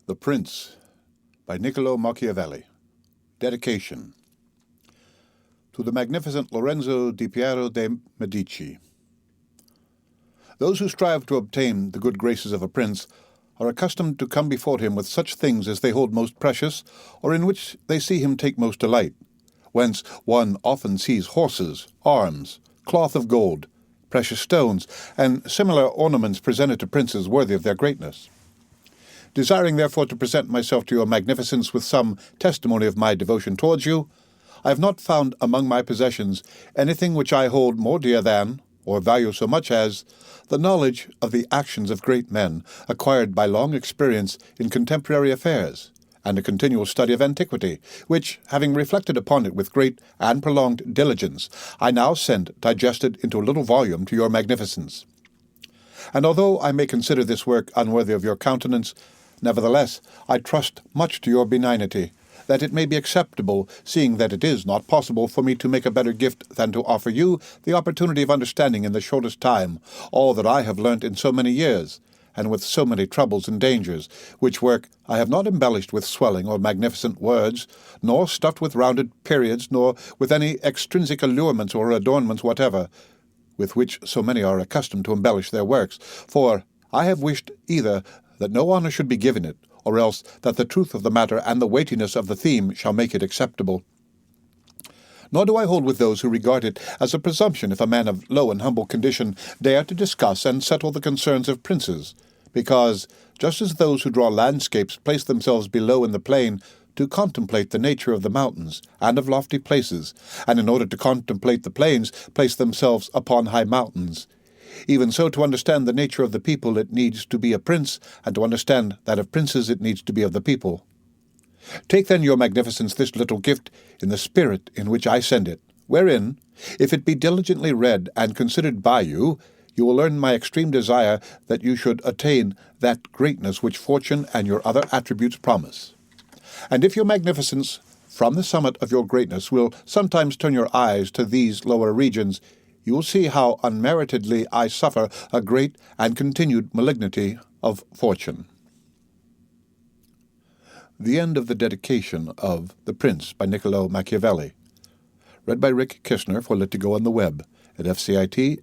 The Prince by Niccolo Machiavelli. Dedication to the magnificent Lorenzo di Piero de' Medici. Those who strive to obtain the good graces of a prince are accustomed to come before him with such things as they hold most precious, or in which they see him take most delight, whence one often sees horses, arms, cloth of gold, precious stones, and similar ornaments presented to princes worthy of their greatness. Desiring therefore to present myself to your magnificence with some testimony of my devotion towards you, I have not found among my possessions anything which I hold more dear than, or value so much as, the knowledge of the actions of great men, acquired by long experience in contemporary affairs, and a continual study of antiquity, which, having reflected upon it with great and prolonged diligence, I now send digested into a little volume to your magnificence. And although I may consider this work unworthy of your countenance, nevertheless I trust much to your benignity, that it may be acceptable, seeing that it is not possible for me to make a better gift than to offer you the opportunity of understanding in the shortest time all that I have learnt in so many years, and with so many troubles and dangers, which work I have not embellished with swelling or magnificent words, nor stuffed with rounded periods, nor with any extrinsic allurements or adornments whatever, with which so many are accustomed to embellish their works, for I have wished either that no honour should be given it, or else that the truth of the matter and the weightiness of the theme shall make it acceptable. Nor do I hold with those who regard it as a presumption if a man of low and humble condition dare to discuss and settle the concerns of princes, because, just as those who draw landscapes place themselves below in the plain to contemplate the nature of the mountains and of lofty places, and in order to contemplate the plains place themselves upon high mountains, even so to understand the nature of the people it needs to be a prince, and to understand that of princes it needs to be of the people. Take then, your magnificence, this little gift in the spirit in which I send it, wherein, if it be diligently read and considered by you, you will learn my extreme desire that you should attain that greatness which fortune and your other attributes promise. And if your magnificence, from the summit of your greatness, will sometimes turn your eyes to these lower regions, you will see how unmeritedly I suffer a great and continued malignity of fortune. The end of the dedication of The Prince by Niccolo Machiavelli. Read by Rick Kishner for Let to Go on the web at fcit.usf.edu.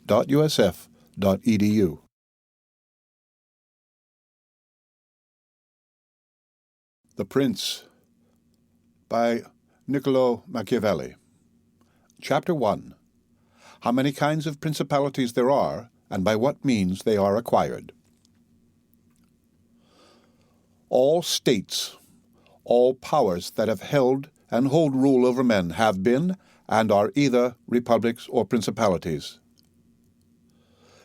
The Prince by Niccolo Machiavelli. Chapter 1. How many kinds of principalities there are, and by what means they are acquired. All states, all powers that have held and hold rule over men have been and are either republics or principalities.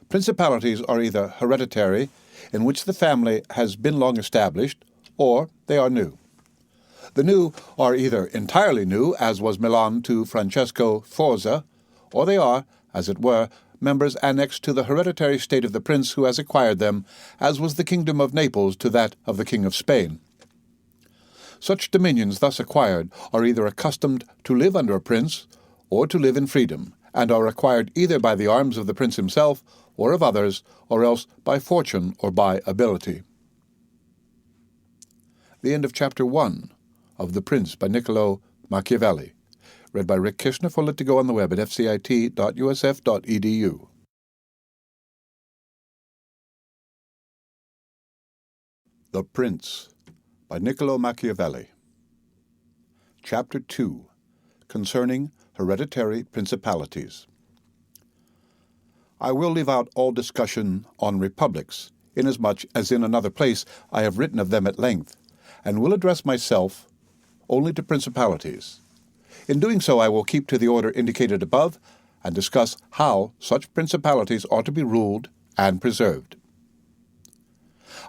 Principalities are either hereditary, in which the family has been long established, or they are new. The new are either entirely new, as was Milan to Francesco Forza, or they are, as it were, members annexed to the hereditary state of the prince who has acquired them, as was the kingdom of Naples to that of the King of Spain. Such dominions thus acquired are either accustomed to live under a prince, or to live in freedom, and are acquired either by the arms of the prince himself, or of others, or else by fortune or by ability. The end of Chapter 1 of The Prince by Niccolo Machiavelli. Read by Rick Kishner for Let to Go on the web at fcit.usf.edu. The Prince by Niccolo Machiavelli. Chapter 2. Concerning Hereditary Principalities. I will leave out all discussion on republics, inasmuch as in another place I have written of them at length, and will address myself only to principalities. In doing so, I will keep to the order indicated above, and discuss how such principalities are to be ruled and preserved.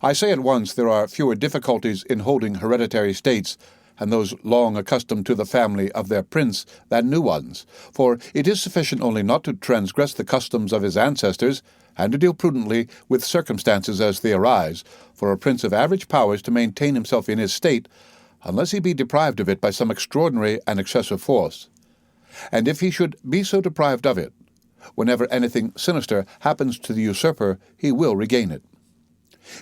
I say at once there are fewer difficulties in holding hereditary states, and those long accustomed to the family of their prince, than new ones, for it is sufficient only not to transgress the customs of his ancestors, and to deal prudently with circumstances as they arise, for a prince of average powers to maintain himself in his state, unless he be deprived of it by some extraordinary and excessive force. And if he should be so deprived of it, whenever anything sinister happens to the usurper, he will regain it.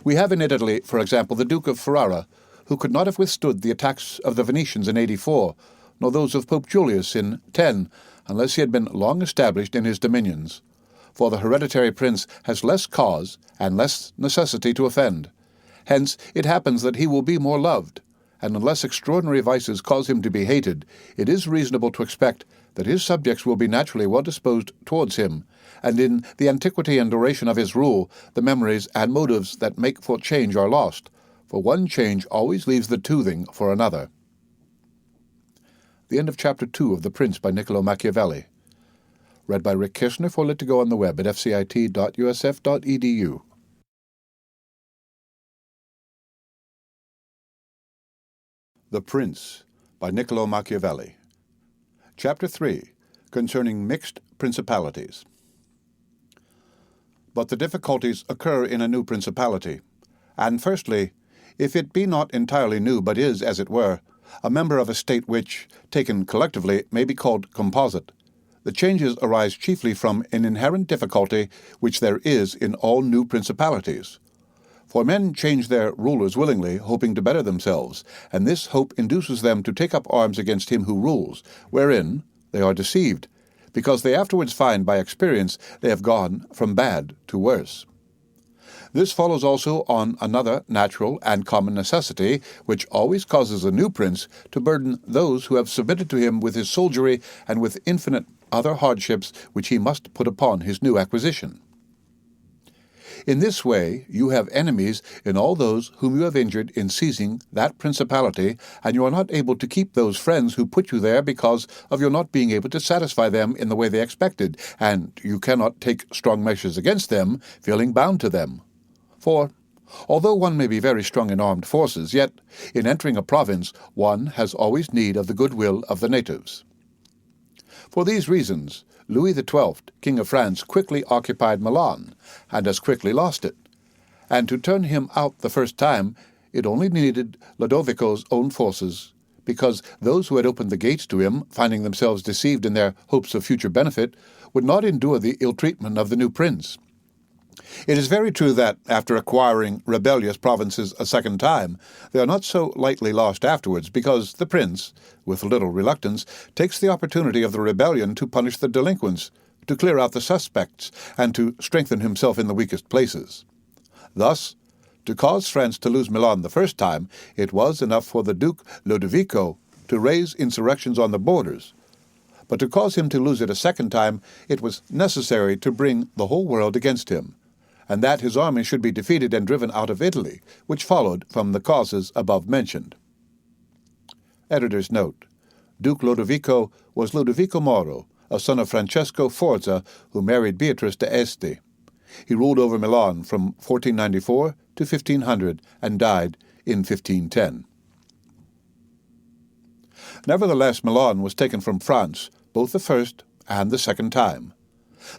We have in Italy, for example, the Duke of Ferrara, who could not have withstood the attacks of the Venetians in 84, nor those of Pope Julius in 10, unless he had been long established in his dominions. For the hereditary prince has less cause and less necessity to offend. Hence it happens that he will be more loved, and unless extraordinary vices cause him to be hated, it is reasonable to expect that his subjects will be naturally well disposed towards him, and in the antiquity and duration of his rule, the memories and motives that make for change are lost, for one change always leaves the toothing for another. The end of Chapter 2 of The Prince by Niccolo Machiavelli. Read by Rick Kirshner for Lit2Go on the web at fcit.usf.edu. The Prince by Niccolo Machiavelli. Chapter 3, concerning mixed principalities. But the difficulties occur in a new principality, and firstly, if it be not entirely new, but is, as it were, a member of a state which, taken collectively, may be called composite, the changes arise chiefly from an inherent difficulty which there is in all new principalities. For men change their rulers willingly, hoping to better themselves, and this hope induces them to take up arms against him who rules, wherein they are deceived, because they afterwards find by experience they have gone from bad to worse. This follows also on another natural and common necessity, which always causes a new prince to burden those who have submitted to him with his soldiery and with infinite other hardships which he must put upon his new acquisition. In this way you have enemies in all those whom you have injured in seizing that principality, and you are not able to keep those friends who put you there because of your not being able to satisfy them in the way they expected, and you cannot take strong measures against them, feeling bound to them. For, although one may be very strong in armed forces, yet, in entering a province, one has always need of the goodwill of the natives. For these reasons, Louis XII, King of France, quickly occupied Milan, and as quickly lost it. And to turn him out the first time, it only needed Lodovico's own forces, because those who had opened the gates to him, finding themselves deceived in their hopes of future benefit, would not endure the ill-treatment of the new prince. It is very true that, after acquiring rebellious provinces a second time, they are not so lightly lost afterwards, because the prince, with little reluctance, takes the opportunity of the rebellion to punish the delinquents, to clear out the suspects, and to strengthen himself in the weakest places. Thus, to cause France to lose Milan the first time, it was enough for the Duke Lodovico to raise insurrections on the borders. But to cause him to lose it a second time, it was necessary to bring the whole world against him, and that his army should be defeated and driven out of Italy, which followed from the causes above mentioned. Editor's note: Duke Lodovico was Ludovico Moro, a son of Francesco Forza, who married Beatrice d'Este. He ruled over Milan from 1494 to 1500 and died in 1510. Nevertheless, Milan was taken from France, both the first and the second time.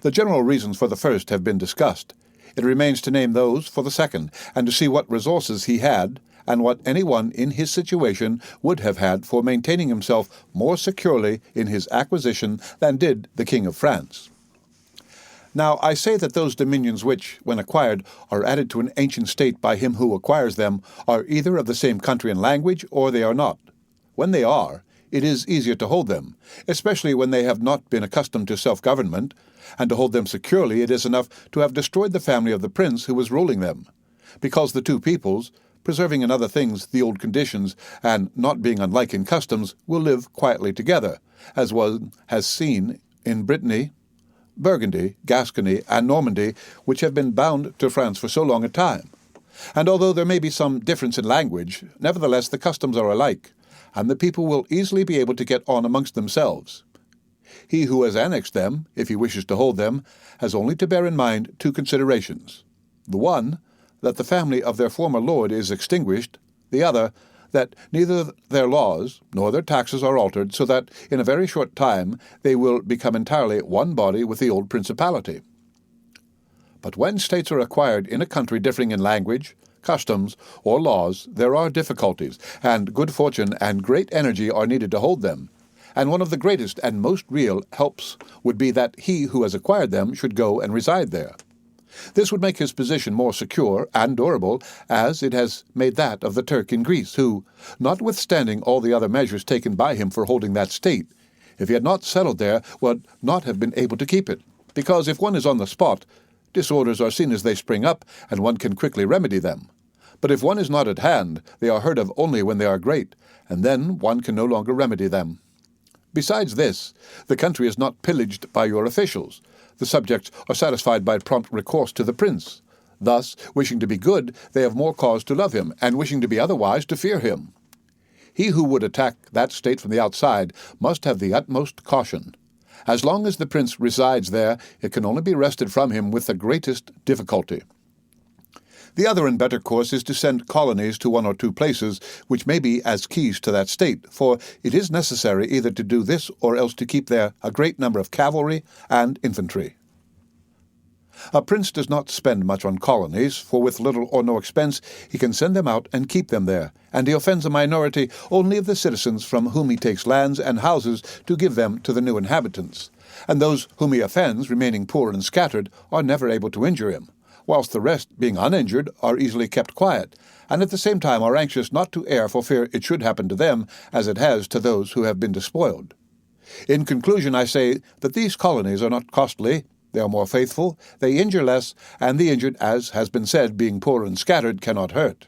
The general reasons for the first have been discussed. It remains to name those for the second, and to see what resources he had, and what anyone in his situation would have had for maintaining himself more securely in his acquisition than did the King of France. Now I say that those dominions which, when acquired, are added to an ancient state by him who acquires them, are either of the same country and language, or they are not. When they are, it is easier to hold them, especially when they have not been accustomed to self-government, and to hold them securely it is enough to have destroyed the family of the prince who was ruling them, because the two peoples, preserving in other things the old conditions, and not being unlike in customs, will live quietly together, as one has seen in Brittany, Burgundy, Gascony, and Normandy, which have been bound to France for so long a time. And although there may be some difference in language, nevertheless the customs are alike, and the people will easily be able to get on amongst themselves. He who has annexed them, if he wishes to hold them, has only to bear in mind two considerations. The one, that the family of their former lord is extinguished; the other, that neither their laws nor their taxes are altered, so that in a very short time they will become entirely one body with the old principality. But when states are acquired in a country differing in language, customs, or laws, there are difficulties, and good fortune and great energy are needed to hold them, and one of the greatest and most real helps would be that he who has acquired them should go and reside there. This would make his position more secure and durable, as it has made that of the Turk in Greece, who, notwithstanding all the other measures taken by him for holding that state, if he had not settled there, would not have been able to keep it, because if one is on the spot, disorders are seen as they spring up, and one can quickly remedy them. But if one is not at hand, they are heard of only when they are great, and then one can no longer remedy them. Besides this, the country is not pillaged by your officials. The subjects are satisfied by prompt recourse to the prince. Thus, wishing to be good, they have more cause to love him, and wishing to be otherwise, to fear him. He who would attack that state from the outside must have the utmost caution. As long as the prince resides there, it can only be wrested from him with the greatest difficulty. The other and better course is to send colonies to one or two places which may be as keys to that state, for it is necessary either to do this or else to keep there a great number of cavalry and infantry. A prince does not spend much on colonies, for with little or no expense he can send them out and keep them there, and he offends a minority only of the citizens from whom he takes lands and houses to give them to the new inhabitants, and those whom he offends, remaining poor and scattered, are never able to injure him, whilst the rest, being uninjured, are easily kept quiet, and at the same time are anxious not to err for fear it should happen to them as it has to those who have been despoiled. In conclusion, I say that these colonies are not costly, they are more faithful, they injure less, and the injured, as has been said, being poor and scattered, cannot hurt.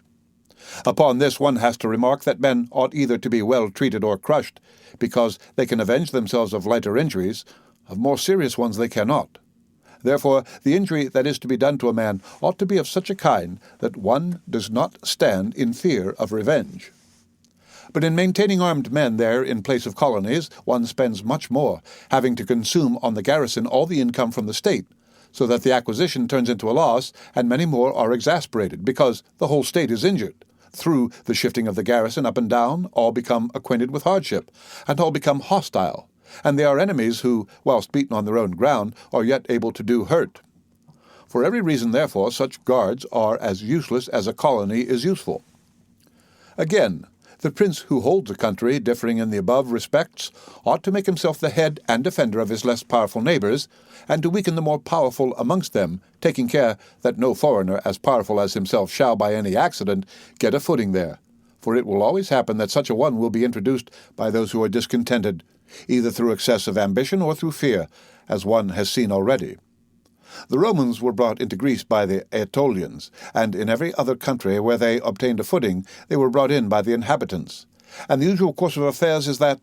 Upon this one has to remark that men ought either to be well treated or crushed, because they can avenge themselves of lighter injuries, of more serious ones they cannot. Therefore, the injury that is to be done to a man ought to be of such a kind that one does not stand in fear of revenge. But in maintaining armed men there in place of colonies, one spends much more, having to consume on the garrison all the income from the state, so that the acquisition turns into a loss, and many more are exasperated, because the whole state is injured. Through the shifting of the garrison up and down, all become acquainted with hardship, and all become hostile, and they are enemies who, whilst beaten on their own ground, are yet able to do hurt. For every reason, therefore, such guards are as useless as a colony is useful. Again, the prince who holds a country, differing in the above respects, ought to make himself the head and defender of his less powerful neighbours, and to weaken the more powerful amongst them, taking care that no foreigner as powerful as himself shall by any accident get a footing there. For it will always happen that such a one will be introduced by those who are discontented, either through excessive ambition or through fear, as one has seen already. The Romans were brought into Greece by the Aetolians, and in every other country where they obtained a footing, they were brought in by the inhabitants. And the usual course of affairs is that,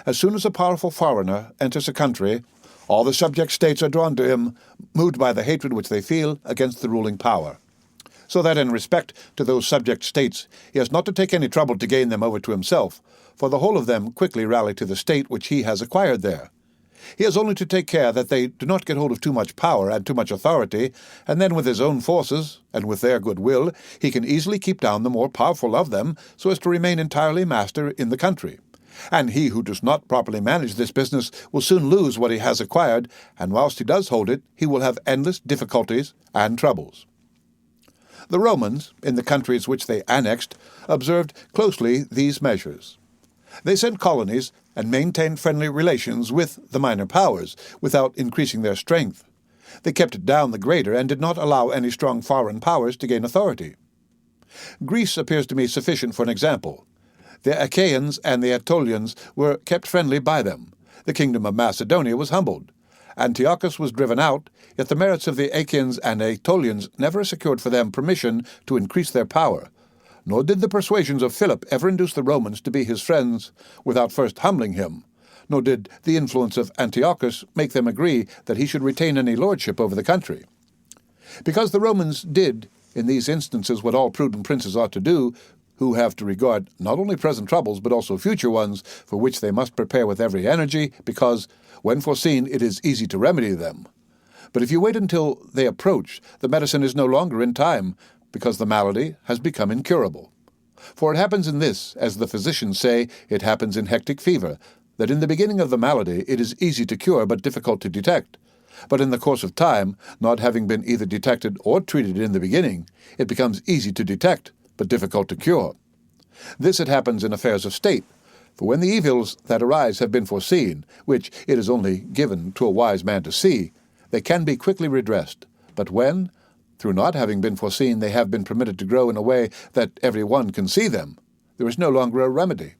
as soon as a powerful foreigner enters a country, all the subject states are drawn to him, moved by the hatred which they feel against the ruling power. So that in respect to those subject states, he has not to take any trouble to gain them over to himself, for the whole of them quickly rally to the state which he has acquired there. He has only to take care that they do not get hold of too much power and too much authority, and then with his own forces, and with their good will, he can easily keep down the more powerful of them, so as to remain entirely master in the country. And he who does not properly manage this business will soon lose what he has acquired, and whilst he does hold it, he will have endless difficulties and troubles. The Romans, in the countries which they annexed, observed closely these measures. They sent colonies and maintained friendly relations with the minor powers, without increasing their strength. They kept down the greater, and did not allow any strong foreign powers to gain authority. Greece appears to me sufficient for an example. The Achaeans and the Aetolians were kept friendly by them. The kingdom of Macedonia was humbled. Antiochus was driven out, yet the merits of the Achaeans and Aetolians never secured for them permission to increase their power. Nor did the persuasions of Philip ever induce the Romans to be his friends without first humbling him, nor did the influence of Antiochus make them agree that he should retain any lordship over the country. Because the Romans did, in these instances, what all prudent princes ought to do, who have to regard not only present troubles but also future ones, for which they must prepare with every energy, because, when foreseen, it is easy to remedy them. But if you wait until they approach, the medicine is no longer in time, because the malady has become incurable. For it happens in this, as the physicians say, it happens in hectic fever, that in the beginning of the malady it is easy to cure but difficult to detect. But in the course of time, not having been either detected or treated in the beginning, it becomes easy to detect but difficult to cure. This it happens in affairs of state, for when the evils that arise have been foreseen, which it is only given to a wise man to see, they can be quickly redressed, but when, through not having been foreseen, they have been permitted to grow in a way that every one can see them, there is no longer a remedy.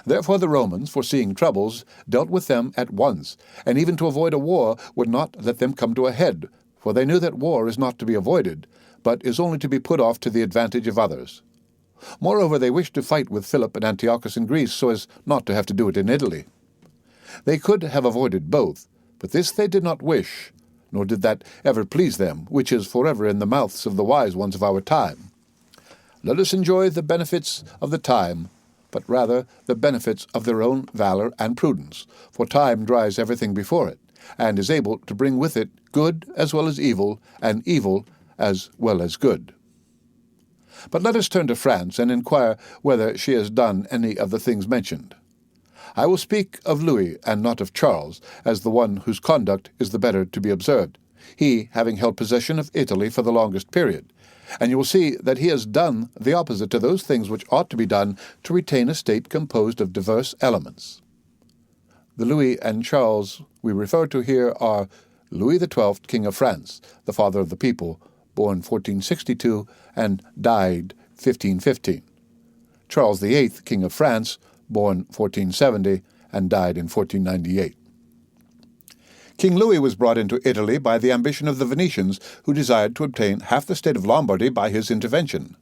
Therefore the Romans, foreseeing troubles, dealt with them at once, and even to avoid a war would not let them come to a head, for they knew that war is not to be avoided, but is only to be put off to the advantage of others. Moreover, they wished to fight with Philip and Antiochus in Greece so as not to have to do it in Italy. They could have avoided both, but this they did not wish, nor did that ever please them, which is forever in the mouths of the wise ones of our time. Let us enjoy the benefits of the time, but rather the benefits of their own valor and prudence, for time dries everything before it, and is able to bring with it good as well as evil, and evil as well as good. But let us turn to France and inquire whether she has done any of the things mentioned. I will speak of Louis and not of Charles, as the one whose conduct is the better to be observed, he having held possession of Italy for the longest period, and you will see that he has done the opposite to those things which ought to be done to retain a state composed of diverse elements. The Louis and Charles we refer to here are Louis XII, King of France, the father of the people, born 1462 and died 1515. Charles VIII, King of France, born 1470 and died in 1498. King Louis was brought into Italy by the ambition of the Venetians, who desired to obtain half the state of Lombardy by his intervention.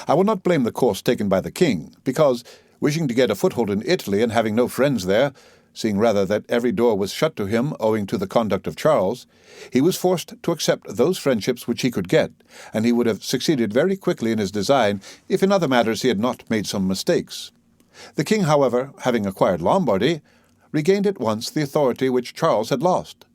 I will not blame the course taken by the king, because, wishing to get a foothold in Italy and having no friends there, seeing rather that every door was shut to him owing to the conduct of Charles, he was forced to accept those friendships which he could get, and he would have succeeded very quickly in his design if in other matters he had not made some mistakes. The king, however, having acquired Lombardy, regained at once the authority which Charles had lost.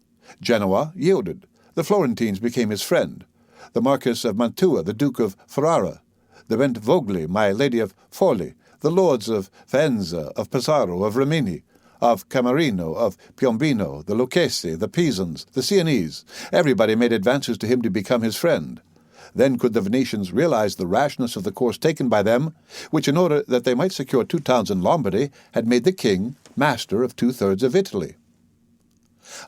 Genoa yielded. The Florentines became his friend. The Marquis of Mantua, the Duke of Ferrara, the Bentivogli, my Lady of Forli, the lords of Faenza, of Pesaro, of Rimini, of Camarino, of Piombino, the Lucchese, the Pisans, the Sienese. Everybody made advances to him to become his friend. Then could the Venetians realize the rashness of the course taken by them, which, in order that they might secure 2 towns in Lombardy, had made the king master of 2/3 of Italy.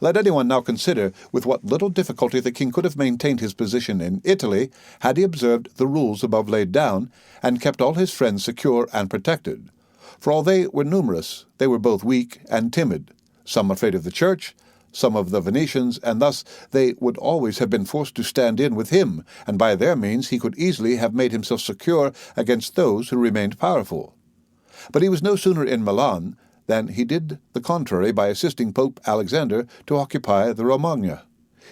Let anyone now consider with what little difficulty the king could have maintained his position in Italy had he observed the rules above laid down, and kept all his friends secure and protected. For although they were numerous, they were both weak and timid, some afraid of the church, some of the Venetians, and thus they would always have been forced to stand in with him, and by their means he could easily have made himself secure against those who remained powerful. But he was no sooner in Milan than he did the contrary by assisting Pope Alexander to occupy the Romagna.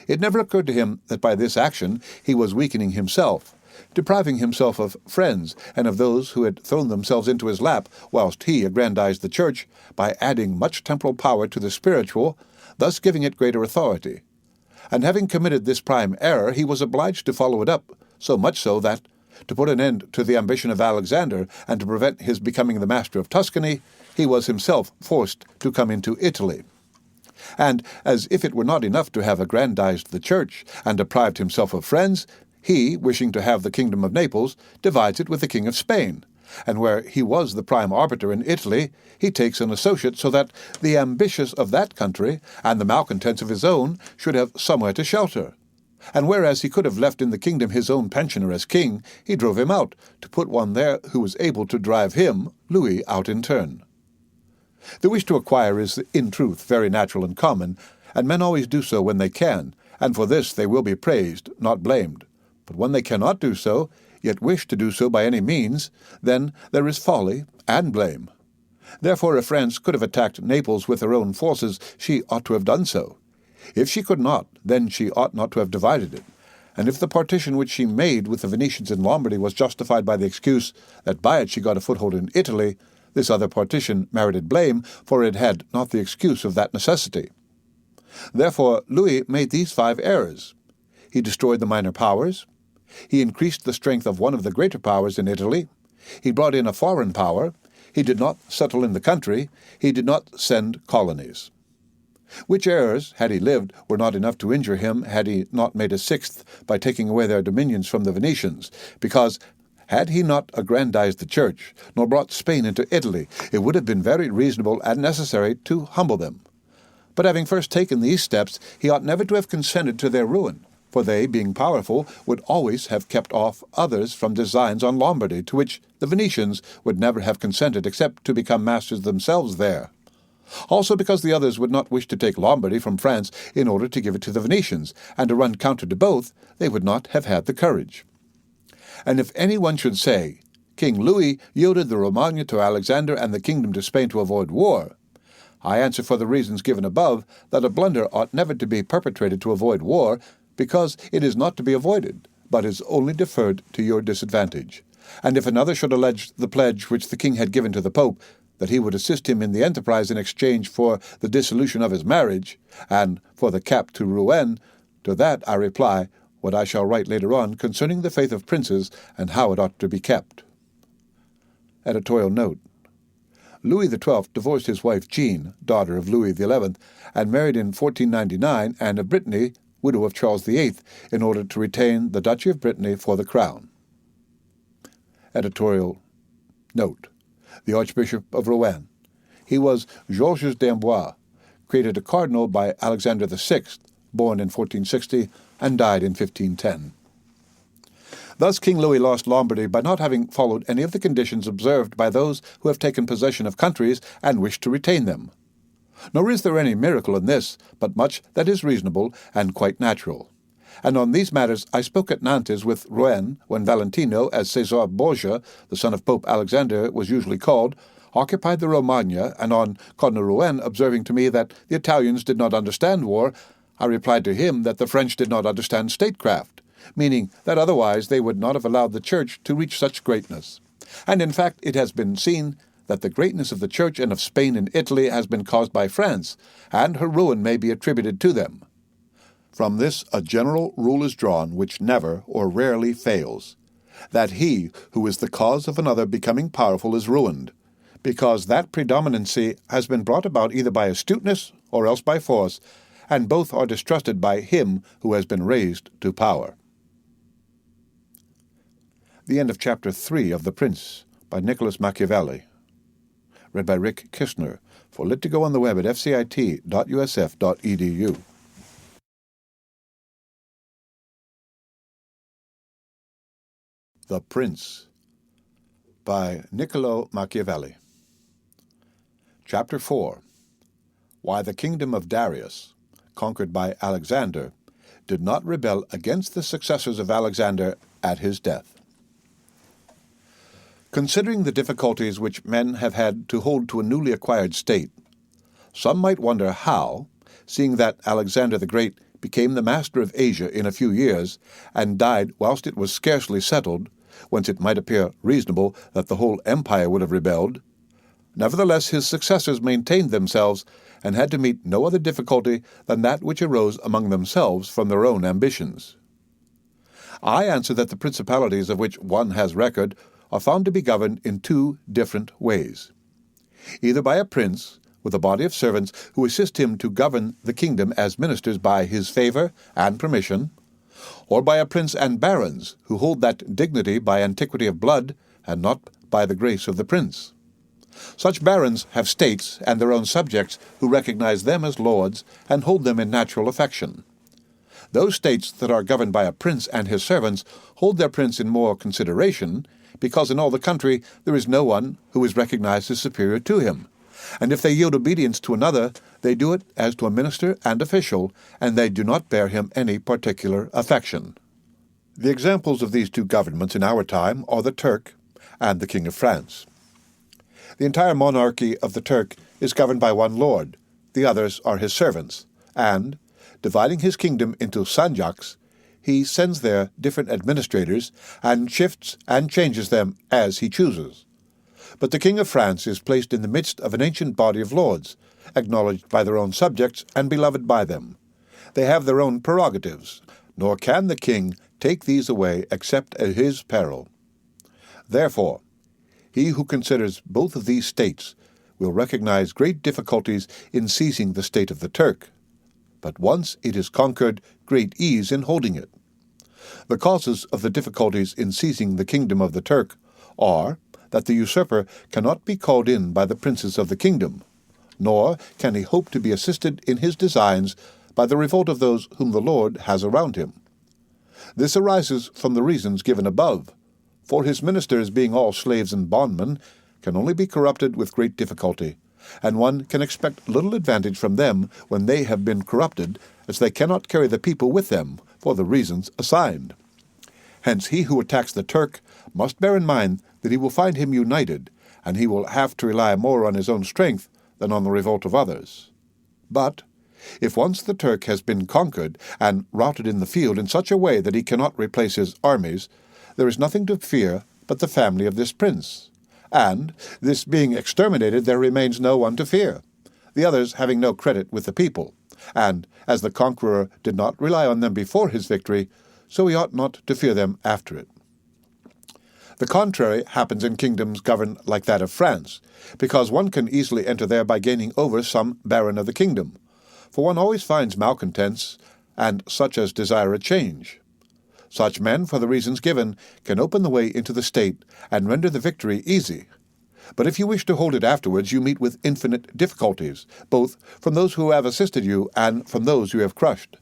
It never occurred to him that by this action he was weakening himself, depriving himself of friends and of those who had thrown themselves into his lap, whilst he aggrandized the church by adding much temporal power to the spiritual, thus giving it greater authority. And having committed this prime error, he was obliged to follow it up, so much so that, to put an end to the ambition of Alexander and to prevent his becoming the master of Tuscany, he was himself forced to come into Italy. And, as if it were not enough to have aggrandized the church and deprived himself of friends, he, wishing to have the kingdom of Naples, divides it with the king of Spain, and where he was the prime arbiter in Italy, he takes an associate so that the ambitious of that country and the malcontents of his own should have somewhere to shelter. And whereas he could have left in the kingdom his own pensioner as king, he drove him out, to put one there who was able to drive him, Louis, out in turn. The wish to acquire is, in truth, very natural and common, and men always do so when they can, and for this they will be praised, not blamed. But when they cannot do so, yet wish to do so by any means, then there is folly and blame. Therefore, if France could have attacked Naples with her own forces, she ought to have done so. If she could not, then she ought not to have divided it. And if the partition which she made with the Venetians in Lombardy was justified by the excuse that by it she got a foothold in Italy, this other partition merited blame, for it had not the excuse of that necessity. Therefore Louis made these 5 errors. He destroyed the minor powers. He increased the strength of one of the greater powers in Italy. He brought in a foreign power. He did not settle in the country. He did not send colonies. Which errors, had he lived, were not enough to injure him had he not made a 6th by taking away their dominions from the Venetians, because had he not aggrandized the church, nor brought Spain into Italy, it would have been very reasonable and necessary to humble them. But having first taken these steps, he ought never to have consented to their ruin. for they, being powerful, would always have kept off others from designs on Lombardy, to which the Venetians would never have consented except to become masters themselves there. Also because the others would not wish to take Lombardy from France in order to give it to the Venetians, and to run counter to both, they would not have had the courage. And if any one should say, King Louis yielded the Romagna to Alexander and the kingdom to Spain to avoid war, I answer for the reasons given above that a blunder ought never to be perpetrated to avoid war, because it is not to be avoided, but is only deferred to your disadvantage. And if another should allege the pledge which the king had given to the Pope, that he would assist him in the enterprise in exchange for the dissolution of his marriage, and for the cap to Rouen, to that I reply what I shall write later on concerning the faith of princes and how it ought to be kept. Editorial note: Louis XII divorced his wife Jean, daughter of Louis XI, and married in 1499 Anne of Brittany, widow of Charles VIII, in order to retain the Duchy of Brittany for the crown. Editorial note: The Archbishop of Rouen. He was Georges d'Amboise, created a cardinal by Alexander VI, born in 1460 and died in 1510. Thus King Louis lost Lombardy by not having followed any of the conditions observed by those who have taken possession of countries and wish to retain them. Nor is there any miracle in this, but much that is reasonable and quite natural. And on these matters I spoke at Nantes with Rouen, when Valentino, as César Borgia, the son of Pope Alexander was usually called, occupied the Romagna, and on Cardinal Rouen observing to me that the Italians did not understand war, I replied to him that the French did not understand statecraft, meaning that otherwise they would not have allowed the Church to reach such greatness. And in fact it has been seen that the greatness of the Church and of Spain and Italy has been caused by France, and her ruin may be attributed to them. From this a general rule is drawn which never or rarely fails, that he who is the cause of another becoming powerful is ruined, because that predominancy has been brought about either by astuteness or else by force, and both are distrusted by him who has been raised to power. The end of Chapter 3 of The Prince by Niccolo Machiavelli. Read by Rick Kistner for Lit2Go on the web at fcit.usf.edu. The Prince by Niccolo Machiavelli. Chapter 4. Why the kingdom of Darius, conquered by Alexander, did not rebel against the successors of Alexander at his death. Considering the difficulties which men have had to hold to a newly acquired state, some might wonder how, seeing that Alexander the Great became the master of Asia in a few years, and died whilst it was scarcely settled, whence it might appear reasonable that the whole empire would have rebelled, nevertheless his successors maintained themselves, and had to meet no other difficulty than that which arose among themselves from their own ambitions. I answer that the principalities of which one has record are found to be governed in two different ways, either by a prince, with a body of servants who assist him to govern the kingdom as ministers by his favour and permission, or by a prince and barons who hold that dignity by antiquity of blood, and not by the grace of the prince. Such barons have states and their own subjects who recognize them as lords and hold them in natural affection. Those states that are governed by a prince and his servants hold their prince in more consideration, because in all the country there is no one who is recognized as superior to him, and if they yield obedience to another, they do it as to a minister and official, and they do not bear him any particular affection. The examples of these two governments in our time are the Turk and the King of France. The entire monarchy of the Turk is governed by one lord, the others are his servants, and, dividing his kingdom into sanjaks, he sends there different administrators, and shifts and changes them as he chooses. But the King of France is placed in the midst of an ancient body of lords, acknowledged by their own subjects and beloved by them. They have their own prerogatives, nor can the king take these away except at his peril. Therefore, he who considers both of these states will recognize great difficulties in seizing the state of the Turk, but once it is conquered, great ease in holding it. The causes of the difficulties in seizing the kingdom of the Turk are that the usurper cannot be called in by the princes of the kingdom, nor can he hope to be assisted in his designs by the revolt of those whom the Lord has around him. This arises from the reasons given above, for his ministers, being all slaves and bondmen, can only be corrupted with great difficulty, and one can expect little advantage from them when they have been corrupted, as they cannot carry the people with them for the reasons assigned. Hence he who attacks the Turk must bear in mind that he will find him united, and he will have to rely more on his own strength than on the revolt of others. But if once the Turk has been conquered and routed in the field in such a way that he cannot replace his armies, there is nothing to fear but the family of this prince. And, this being exterminated, there remains no one to fear, the others having no credit with the people. And, as the conqueror did not rely on them before his victory, so he ought not to fear them after it. The contrary happens in kingdoms governed like that of France, because one can easily enter there by gaining over some baron of the kingdom, for one always finds malcontents, and such as desire a change. Such men, for the reasons given, can open the way into the state, and render the victory easy. But if you wish to hold it afterwards, you meet with infinite difficulties, both from those who have assisted you and from those you have crushed.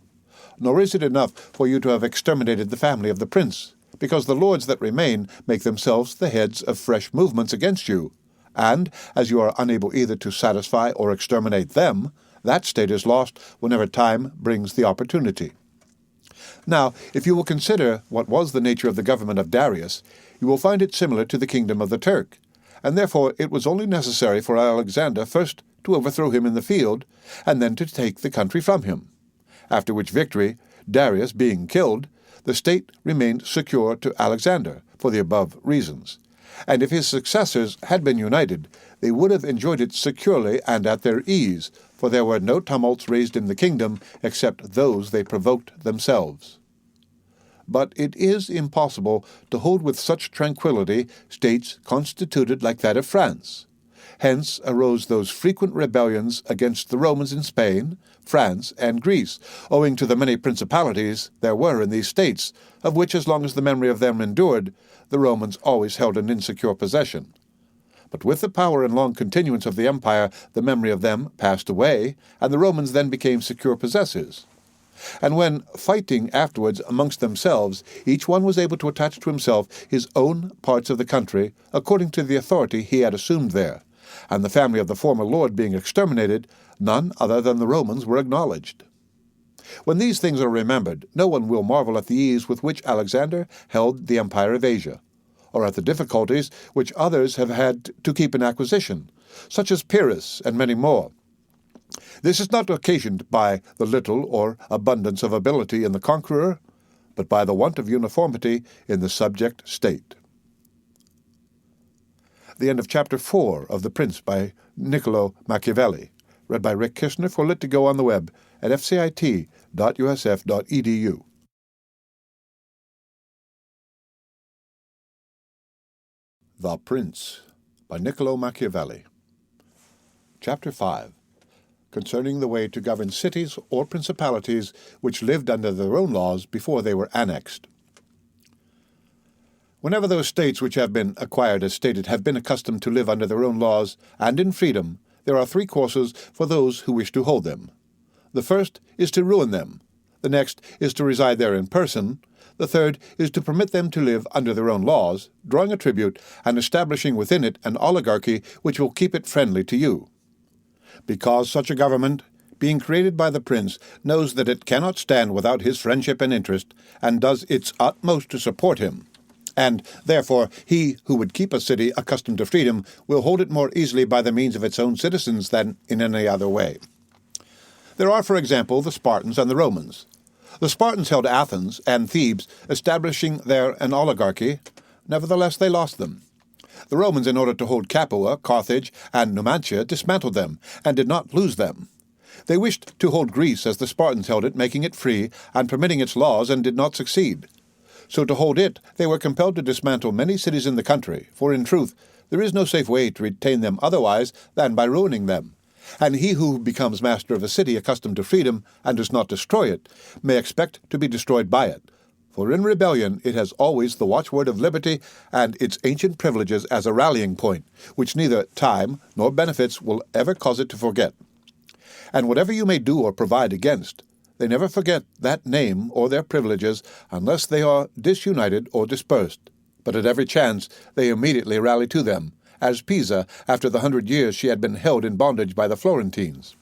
Nor is it enough for you to have exterminated the family of the prince, because the lords that remain make themselves the heads of fresh movements against you, and, as you are unable either to satisfy or exterminate them, that state is lost whenever time brings the opportunity. Now, if you will consider what was the nature of the government of Darius, you will find it similar to the kingdom of the Turk, and therefore it was only necessary for Alexander first to overthrow him in the field, and then to take the country from him. After which victory, Darius being killed, the state remained secure to Alexander, for the above reasons. And if his successors had been united, they would have enjoyed it securely and at their ease, for there were no tumults raised in the kingdom except those they provoked themselves. But it is impossible to hold with such tranquillity states constituted like that of France. Hence arose those frequent rebellions against the Romans in Spain, France, and Greece, owing to the many principalities there were in these states, of which, as long as the memory of them endured, the Romans always held an insecure possession. But with the power and long continuance of the empire, the memory of them passed away, and the Romans then became secure possessors. And when, fighting afterwards amongst themselves, each one was able to attach to himself his own parts of the country, according to the authority he had assumed there, and the family of the former lord being exterminated, none other than the Romans were acknowledged. When these things are remembered, no one will marvel at the ease with which Alexander held the empire of Asia, or at the difficulties which others have had to keep in acquisition, such as Pyrrhus and many more. This is not occasioned by the little or abundance of ability in the conqueror, but by the want of uniformity in the subject state. The end of Chapter 4 of The Prince by Niccolo Machiavelli, read by Rick Kishner for Lit to Go on the web at fcit.usf.edu. The Prince by Niccolo Machiavelli. Chapter 5. Concerning the way to govern cities or principalities which lived under their own laws before they were annexed. Whenever those states which have been acquired as stated have been accustomed to live under their own laws and in freedom, there are three courses for those who wish to hold them. The first is to ruin them. The next is to reside there in person. The third is to permit them to live under their own laws, drawing a tribute and establishing within it an oligarchy which will keep it friendly to you. Because such a government, being created by the prince, knows that it cannot stand without his friendship and interest, and does its utmost to support him. And, therefore, he who would keep a city accustomed to freedom will hold it more easily by the means of its own citizens than in any other way. There are, for example, the Spartans and the Romans. The Spartans held Athens and Thebes, establishing there an oligarchy. Nevertheless, they lost them. The Romans, in order to hold Capua, Carthage, and Numantia, dismantled them, and did not lose them. They wished to hold Greece as the Spartans held it, making it free, and permitting its laws, and did not succeed. So to hold it, they were compelled to dismantle many cities in the country, for in truth, there is no safe way to retain them otherwise than by ruining them. And he who becomes master of a city accustomed to freedom, and does not destroy it, may expect to be destroyed by it. For in rebellion it has always the watchword of liberty and its ancient privileges as a rallying point, which neither time nor benefits will ever cause it to forget. And whatever you may do or provide against, They never forget that name or their privileges unless they are disunited or dispersed, but at every chance they immediately rally to them, as Pisa after the 100 years she had been held in bondage by the Florentines.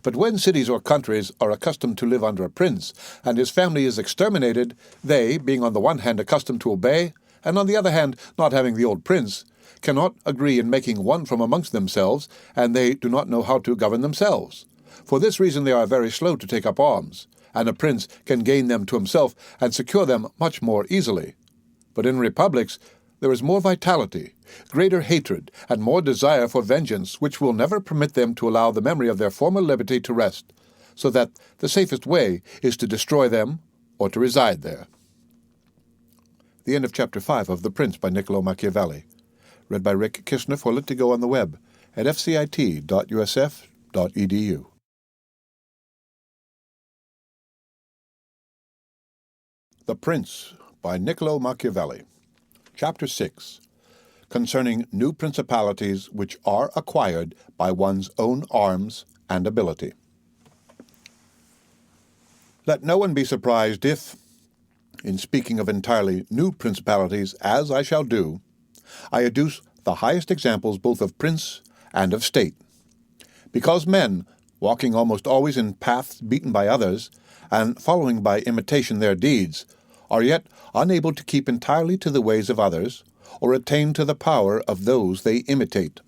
But when cities or countries are accustomed to live under a prince, and his family is exterminated, they, being on the one hand accustomed to obey, and on the other hand not having the old prince, cannot agree in making one from amongst themselves, and they do not know how to govern themselves. For this reason they are very slow to take up arms, and a prince can gain them to himself and secure them much more easily. But in republics there is more vitality, greater hatred, and more desire for vengeance, which will never permit them to allow the memory of their former liberty to rest, so that the safest way is to destroy them or to reside there. The end of Chapter 5 of The Prince by Niccolo Machiavelli. Read by Rick Kishner for Lit to Go on the web at fcit.usf.edu. The Prince by Niccolo Machiavelli. Chapter 6. Concerning new principalities which are acquired by one's own arms and ability. Let no one be surprised if, in speaking of entirely new principalities, as I shall do, I adduce the highest examples both of prince and of state. Because men, walking almost always in paths beaten by others, and following by imitation their deeds, are yet unable to keep entirely to the ways of others, or attain to the power of those they imitate.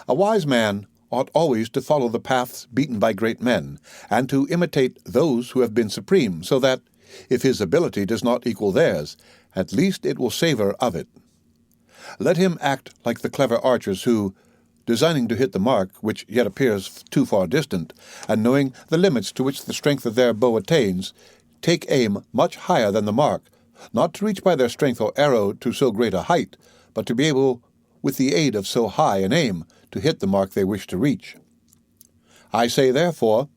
A wise man ought always to follow the paths beaten by great men, and to imitate those who have been supreme, so that, if his ability does not equal theirs, at least it will savor of it. Let him act like the clever archers who, designing to hit the mark, which yet appears too far distant, and knowing the limits to which the strength of their bow attains, take aim much higher than the mark, not to reach by their strength or arrow to so great a height, but to be able, with the aid of so high an aim, to hit the mark they wish to reach. I say, therefore,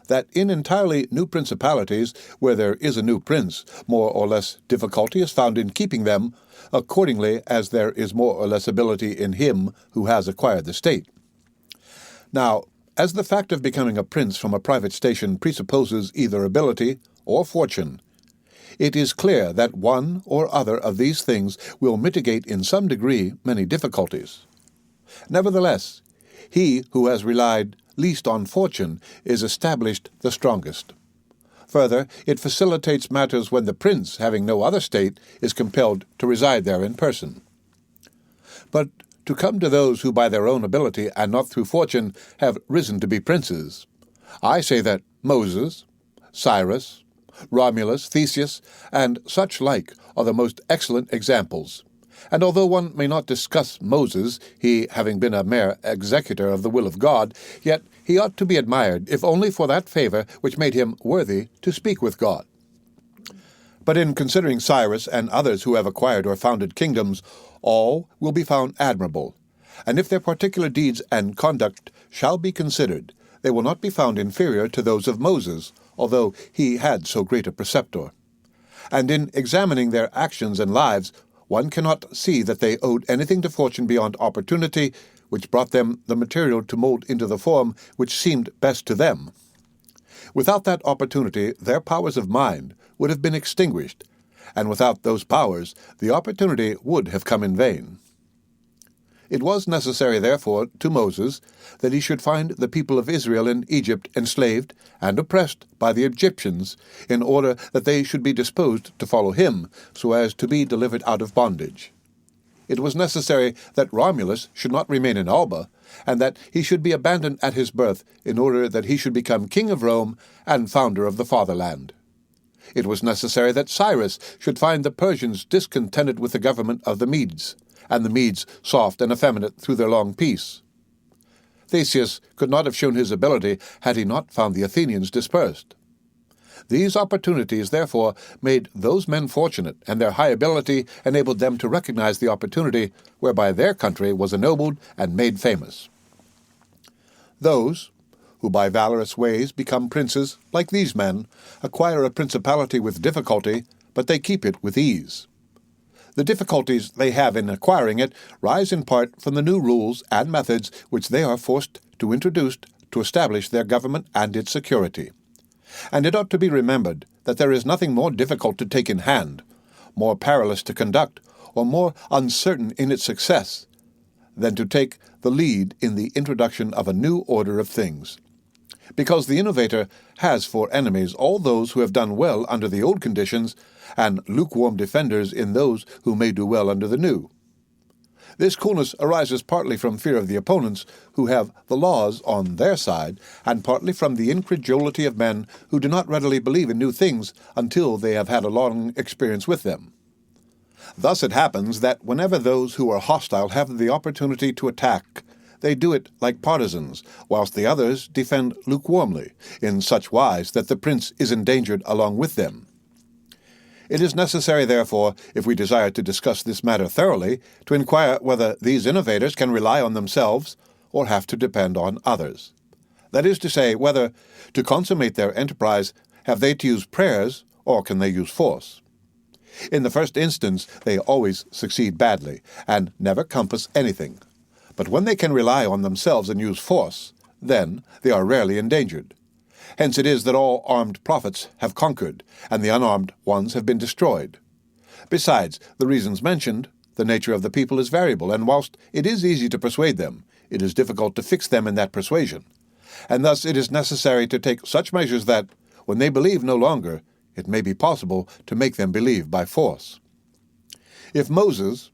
that in entirely new principalities, where there is a new prince, more or less difficulty is found in keeping them, accordingly as there is more or less ability in him who has acquired the state. Now, as the fact of becoming a prince from a private station presupposes either ability or fortune, it is clear that one or other of these things will mitigate in some degree many difficulties. Nevertheless, he who has relied least on fortune is established the strongest. Further, it facilitates matters when the prince, having no other state, is compelled to reside there in person. But to come to those who by their own ability and not through fortune have risen to be princes, I say that Moses, Cyrus, Romulus, Theseus, and such like are the most excellent examples. And although one may not discuss Moses, he having been a mere executor of the will of God, yet he ought to be admired, if only for that favor which made him worthy to speak with God. But in considering Cyrus and others who have acquired or founded kingdoms, all will be found admirable, and if their particular deeds and conduct shall be considered, they will not be found inferior to those of Moses, although he had so great a preceptor. And in examining their actions and lives, one cannot see that they owed anything to fortune beyond opportunity, which brought them the material to mold into the form which seemed best to them. Without that opportunity, their powers of mind would have been extinguished, and without those powers, the opportunity would have come in vain. It was necessary, therefore, to Moses that he should find the people of Israel in Egypt enslaved and oppressed by the Egyptians, in order that they should be disposed to follow him, so as to be delivered out of bondage. It was necessary that Romulus should not remain in Alba, and that he should be abandoned at his birth, in order that he should become king of Rome and founder of the fatherland. It was necessary that Cyrus should find the Persians discontented with the government of the Medes, and the Medes soft and effeminate through their long peace. Theseus could not have shown his ability had he not found the Athenians dispersed. These opportunities, therefore, made those men fortunate, and their high ability enabled them to recognize the opportunity whereby their country was ennobled and made famous. Those who by valorous ways become princes, like these men, acquire a principality with difficulty, but they keep it with ease. The difficulties they have in acquiring it rise in part from the new rules and methods which they are forced to introduce to establish their government and its security. And it ought to be remembered that there is nothing more difficult to take in hand, more perilous to conduct, or more uncertain in its success, than to take the lead in the introduction of a new order of things. Because the innovator has for enemies all those who have done well under the old conditions, and lukewarm defenders in those who may do well under the new. This coolness arises partly from fear of the opponents who have the laws on their side, and partly from the incredulity of men who do not readily believe in new things until they have had a long experience with them. Thus it happens that whenever those who are hostile have the opportunity to attack, they do it like partisans, whilst the others defend lukewarmly, in such wise that the prince is endangered along with them. It is necessary, therefore, if we desire to discuss this matter thoroughly, to inquire whether these innovators can rely on themselves or have to depend on others. That is to say, whether, to consummate their enterprise, have they to use prayers or can they use force. In the first instance, they always succeed badly, and never compass anything. But when they can rely on themselves and use force, then they are rarely endangered. Hence it is that all armed prophets have conquered, and the unarmed ones have been destroyed. Besides, the reasons mentioned, the nature of the people is variable, and whilst it is easy to persuade them, it is difficult to fix them in that persuasion. And thus it is necessary to take such measures that, when they believe no longer, it may be possible to make them believe by force. If Moses,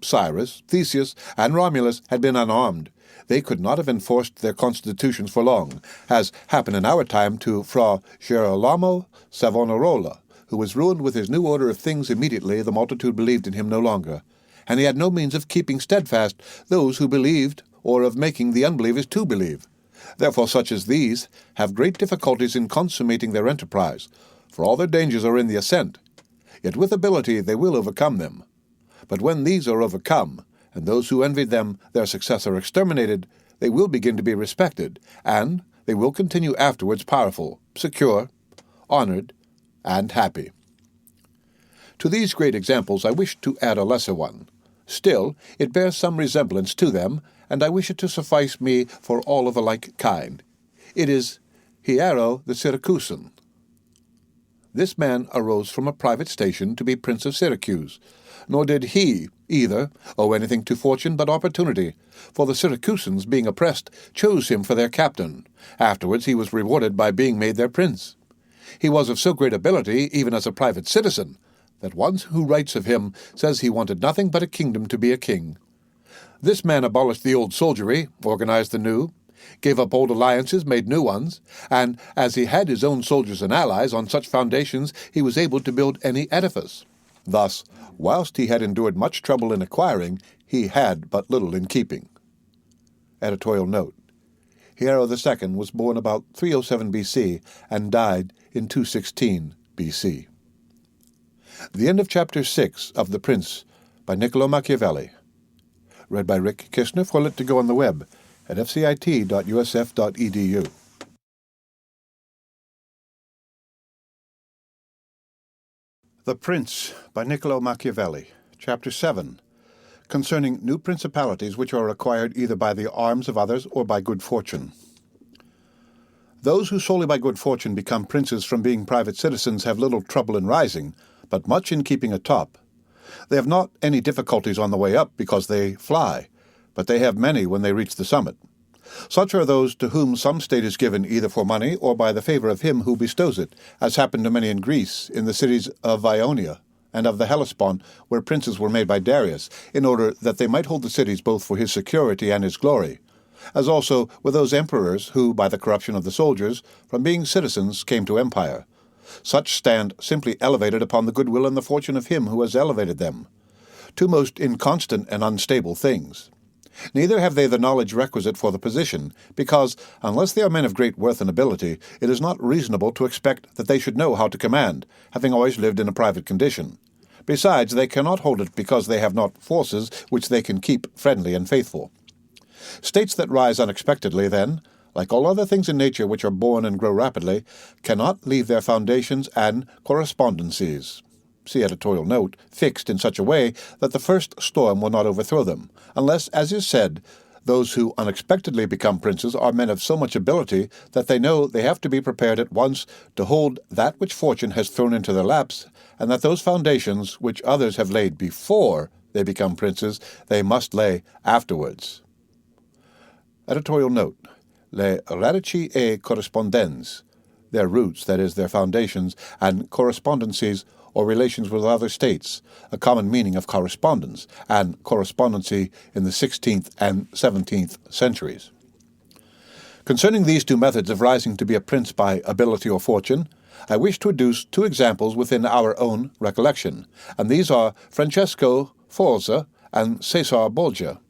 Cyrus, Theseus, and Romulus had been unarmed, they could not have enforced their constitutions for long, as happened in our time to Fra Girolamo Savonarola, who was ruined with his new order of things immediately the multitude believed in him no longer, and he had no means of keeping steadfast those who believed, or of making the unbelievers to believe. Therefore such as these have great difficulties in consummating their enterprise, for all their dangers are in the ascent. Yet with ability they will overcome them. But when these are overcome, and those who envied them their success are exterminated, they will begin to be respected, and they will continue afterwards powerful, secure, honored, and happy. To these great examples I wish to add a lesser one. Still, it bears some resemblance to them, and I wish it to suffice me for all of a like kind. It is Piero the Syracusan. This man arose from a private station to be Prince of Syracuse, nor did he, either, owe anything to fortune but opportunity, for the Syracusans, being oppressed, chose him for their captain. Afterwards he was rewarded by being made their prince. He was of so great ability, even as a private citizen, that one who writes of him says he wanted nothing but a kingdom to be a king. This man abolished the old soldiery, organized the new, gave up old alliances, made new ones, and, as he had his own soldiers and allies, on such foundations he was able to build any edifice. Thus, whilst he had endured much trouble in acquiring, he had but little in keeping. Editorial note. Piero II was born about 307 BC and died in 216 BC. The end of Chapter 6 of The Prince by Niccolo Machiavelli. Read by Rick Kishner for Lit to Go on the web at fcit.usf.edu. The Prince by Niccolo Machiavelli, Chapter 7, concerning new principalities which are acquired either by the arms of others or by good fortune. Those who solely by good fortune become princes from being private citizens have little trouble in rising, but much in keeping atop. They have not any difficulties on the way up because they fly, but they have many when they reach the summit. Such are those to whom some state is given either for money or by the favor of him who bestows it, as happened to many in Greece, in the cities of Ionia and of the Hellespont, where princes were made by Darius, in order that they might hold the cities both for his security and his glory, as also were those emperors who, by the corruption of the soldiers, from being citizens came to empire. Such stand simply elevated upon the goodwill and the fortune of him who has elevated them, two most inconstant and unstable things. Neither have they the knowledge requisite for the position, because, unless they are men of great worth and ability, it is not reasonable to expect that they should know how to command, having always lived in a private condition. Besides, they cannot hold it because they have not forces which they can keep friendly and faithful. States that rise unexpectedly, then, like all other things in nature which are born and grow rapidly, cannot leave their foundations and correspondencies. See editorial note, fixed in such a way that the first storm will not overthrow them, unless, as is said, Those who unexpectedly become princes are men of so much ability that they know they have to be prepared at once to hold that which fortune has thrown into their laps, and that those foundations which others have laid before they become princes, they must lay afterwards. Editorial note: Les radici et correspondens, their roots, that is, their foundations, and correspondencies, or relations with other states, a common meaning of correspondence, and correspondency in the 16th and 17th centuries. Concerning these two methods of rising to be a prince by ability or fortune, I wish to adduce two examples within our own recollection, and these are Francesco Forza and Cesar Borgia.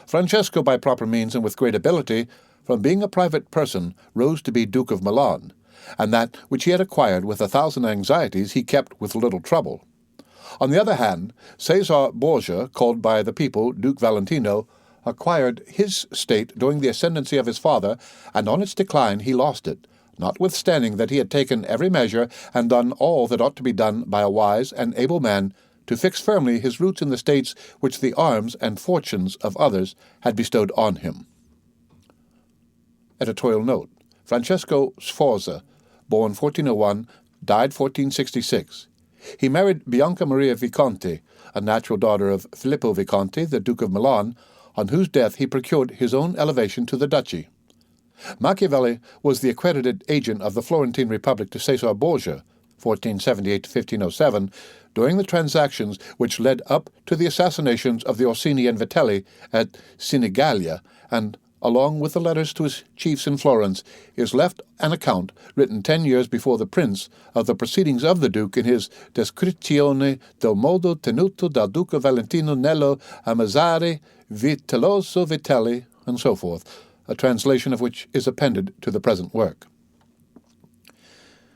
Francesco, by proper means and with great ability, from being a private person, rose to be Duke of Milan, and that which he had acquired with 1,000 anxieties he kept with little trouble. On the other hand, Cesar Borgia, called by the people Duke Valentino, acquired his state during the ascendancy of his father, and on its decline he lost it, notwithstanding that he had taken every measure and done all that ought to be done by a wise and able man to fix firmly his roots in the states which the arms and fortunes of others had bestowed on him. Editorial note: Francesco Sforza, born 1401, died 1466. He married Bianca Maria Visconti, a natural daughter of Filippo Visconti, the Duke of Milan, on whose death he procured his own elevation to the duchy. Machiavelli was the accredited agent of the Florentine Republic to Cesar Borgia, 1478 to 1507, during the transactions which led up to the assassinations of the Orsini and Vitelli at Sinigalia, and along with the letters to his chiefs in Florence, is left an account, written 10 years before the prince, of the proceedings of the Duke in his Descrizione del modo tenuto dal Duca Valentino nello ammazzare Vitelloso Vitelli, and so forth, a translation of which is appended to the present work.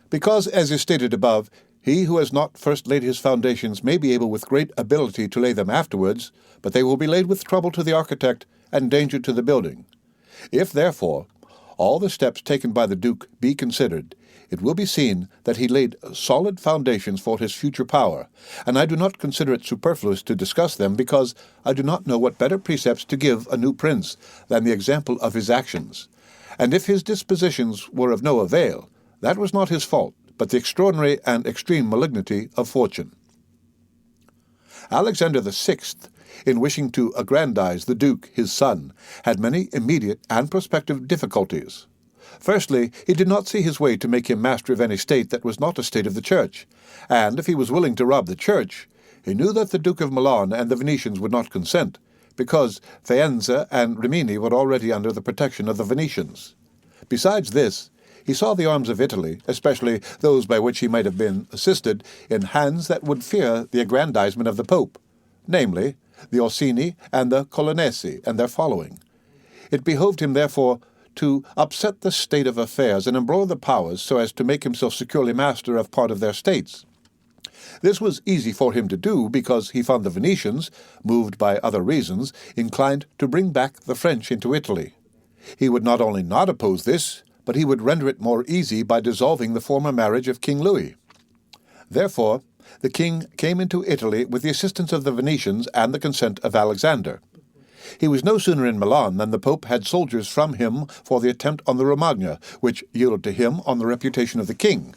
Because, as is stated above, he who has not first laid his foundations may be able with great ability to lay them afterwards, but they will be laid with trouble to the architect and danger to the building. If, therefore, all the steps taken by the Duke be considered, it will be seen that he laid solid foundations for his future power, and I do not consider it superfluous to discuss them, because I do not know what better precepts to give a new prince than the example of his actions. And if his dispositions were of no avail, that was not his fault, but the extraordinary and extreme malignity of fortune. Alexander VI, in wishing to aggrandize the Duke, his son, had many immediate and prospective difficulties. Firstly, he did not see his way to make him master of any state that was not a state of the Church, and if he was willing to rob the Church, he knew that the Duke of Milan and the Venetians would not consent, because Faenza and Rimini were already under the protection of the Venetians. Besides this, he saw the arms of Italy, especially those by which he might have been assisted, in hands that would fear the aggrandizement of the Pope, namely, the Orsini and the Colonnesi and their following. It behoved him, therefore, to upset the state of affairs and embroil the powers so as to make himself securely master of part of their states. This was easy for him to do, because he found the Venetians, moved by other reasons, inclined to bring back the French into Italy. He would not only not oppose this, but he would render it more easy by dissolving the former marriage of King Louis. Therefore, the king came into Italy with the assistance of the Venetians and the consent of Alexander. He was no sooner in Milan than the Pope had soldiers from him for the attempt on the Romagna, which yielded to him on the reputation of the king.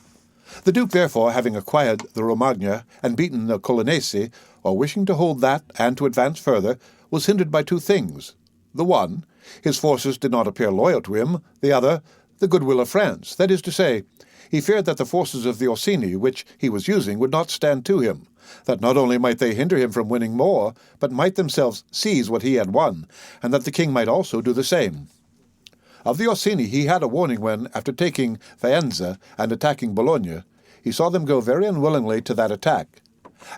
The Duke, therefore, having acquired the Romagna and beaten the Colonnesi, or wishing to hold that and to advance further, was hindered by two things. The one, his forces did not appear loyal to him; the other, the goodwill of France. That is to say, he feared that the forces of the Orsini, which he was using, would not stand to him, that not only might they hinder him from winning more, but might themselves seize what he had won, and that the king might also do the same. Of the Orsini he had a warning when, after taking Faenza and attacking Bologna, he saw them go very unwillingly to that attack.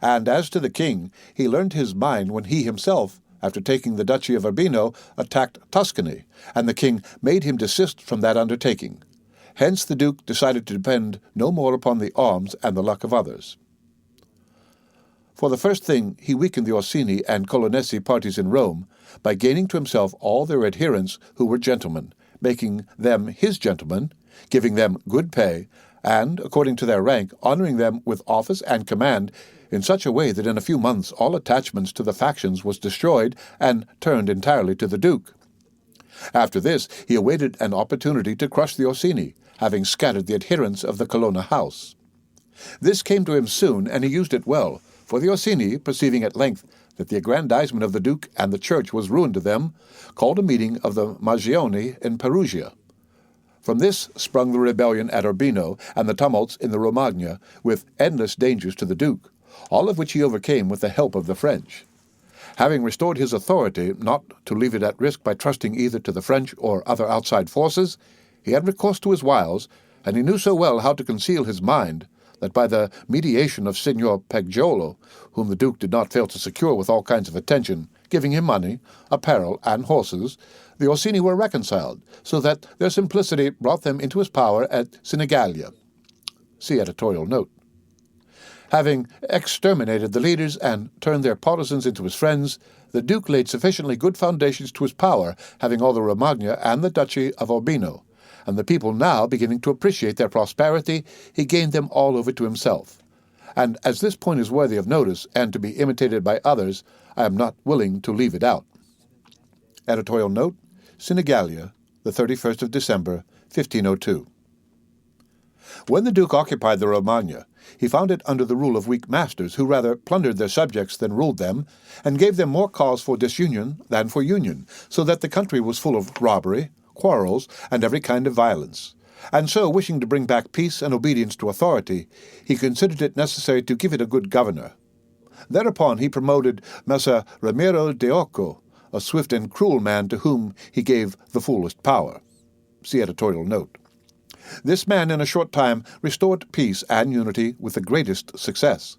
And as to the king, he learned his mind when he himself, after taking the Duchy of Urbino, attacked Tuscany, and the king made him desist from that undertaking. Hence the Duke decided to depend no more upon the arms and the luck of others. For the first thing, he weakened the Orsini and Colonnesi parties in Rome by gaining to himself all their adherents who were gentlemen, making them his gentlemen, giving them good pay, and, according to their rank, honoring them with office and command in such a way that in a few months all attachments to the factions was destroyed and turned entirely to the Duke. After this, he awaited an opportunity to crush the Orsini, having scattered the adherents of the Colonna house. This came to him soon, and he used it well, for the Orsini, perceiving at length that the aggrandizement of the Duke and the Church was ruin to them, called a meeting of the Magioni in Perugia. From this sprung the rebellion at Urbino and the tumults in the Romagna, with endless dangers to the Duke, all of which he overcame with the help of the French. Having restored his authority, not to leave it at risk by trusting either to the French or other outside forces, he had recourse to his wiles, and he knew so well how to conceal his mind, that by the mediation of Signor Peggiolo, whom the Duke did not fail to secure with all kinds of attention, giving him money, apparel, and horses, the Orsini were reconciled, so that their simplicity brought them into his power at Sinigalia. See editorial note. Having exterminated the leaders and turned their partisans into his friends, the Duke laid sufficiently good foundations to his power, having all the Romagna and the Duchy of Urbino, and the people now beginning to appreciate their prosperity, he gained them all over to himself. And as this point is worthy of notice and to be imitated by others, I am not willing to leave it out. Editorial note, Sinigalia, the 31st of December, 1502. When the Duke occupied the Romagna, he found it under the rule of weak masters, who rather plundered their subjects than ruled them, and gave them more cause for disunion than for union, so that the country was full of robbery, quarrels, and every kind of violence. And so, wishing to bring back peace and obedience to authority, he considered it necessary to give it a good governor. Thereupon he promoted Messer Ramiro de Occo, a swift and cruel man to whom he gave the fullest power. See editorial note. This man in a short time restored peace and unity with the greatest success.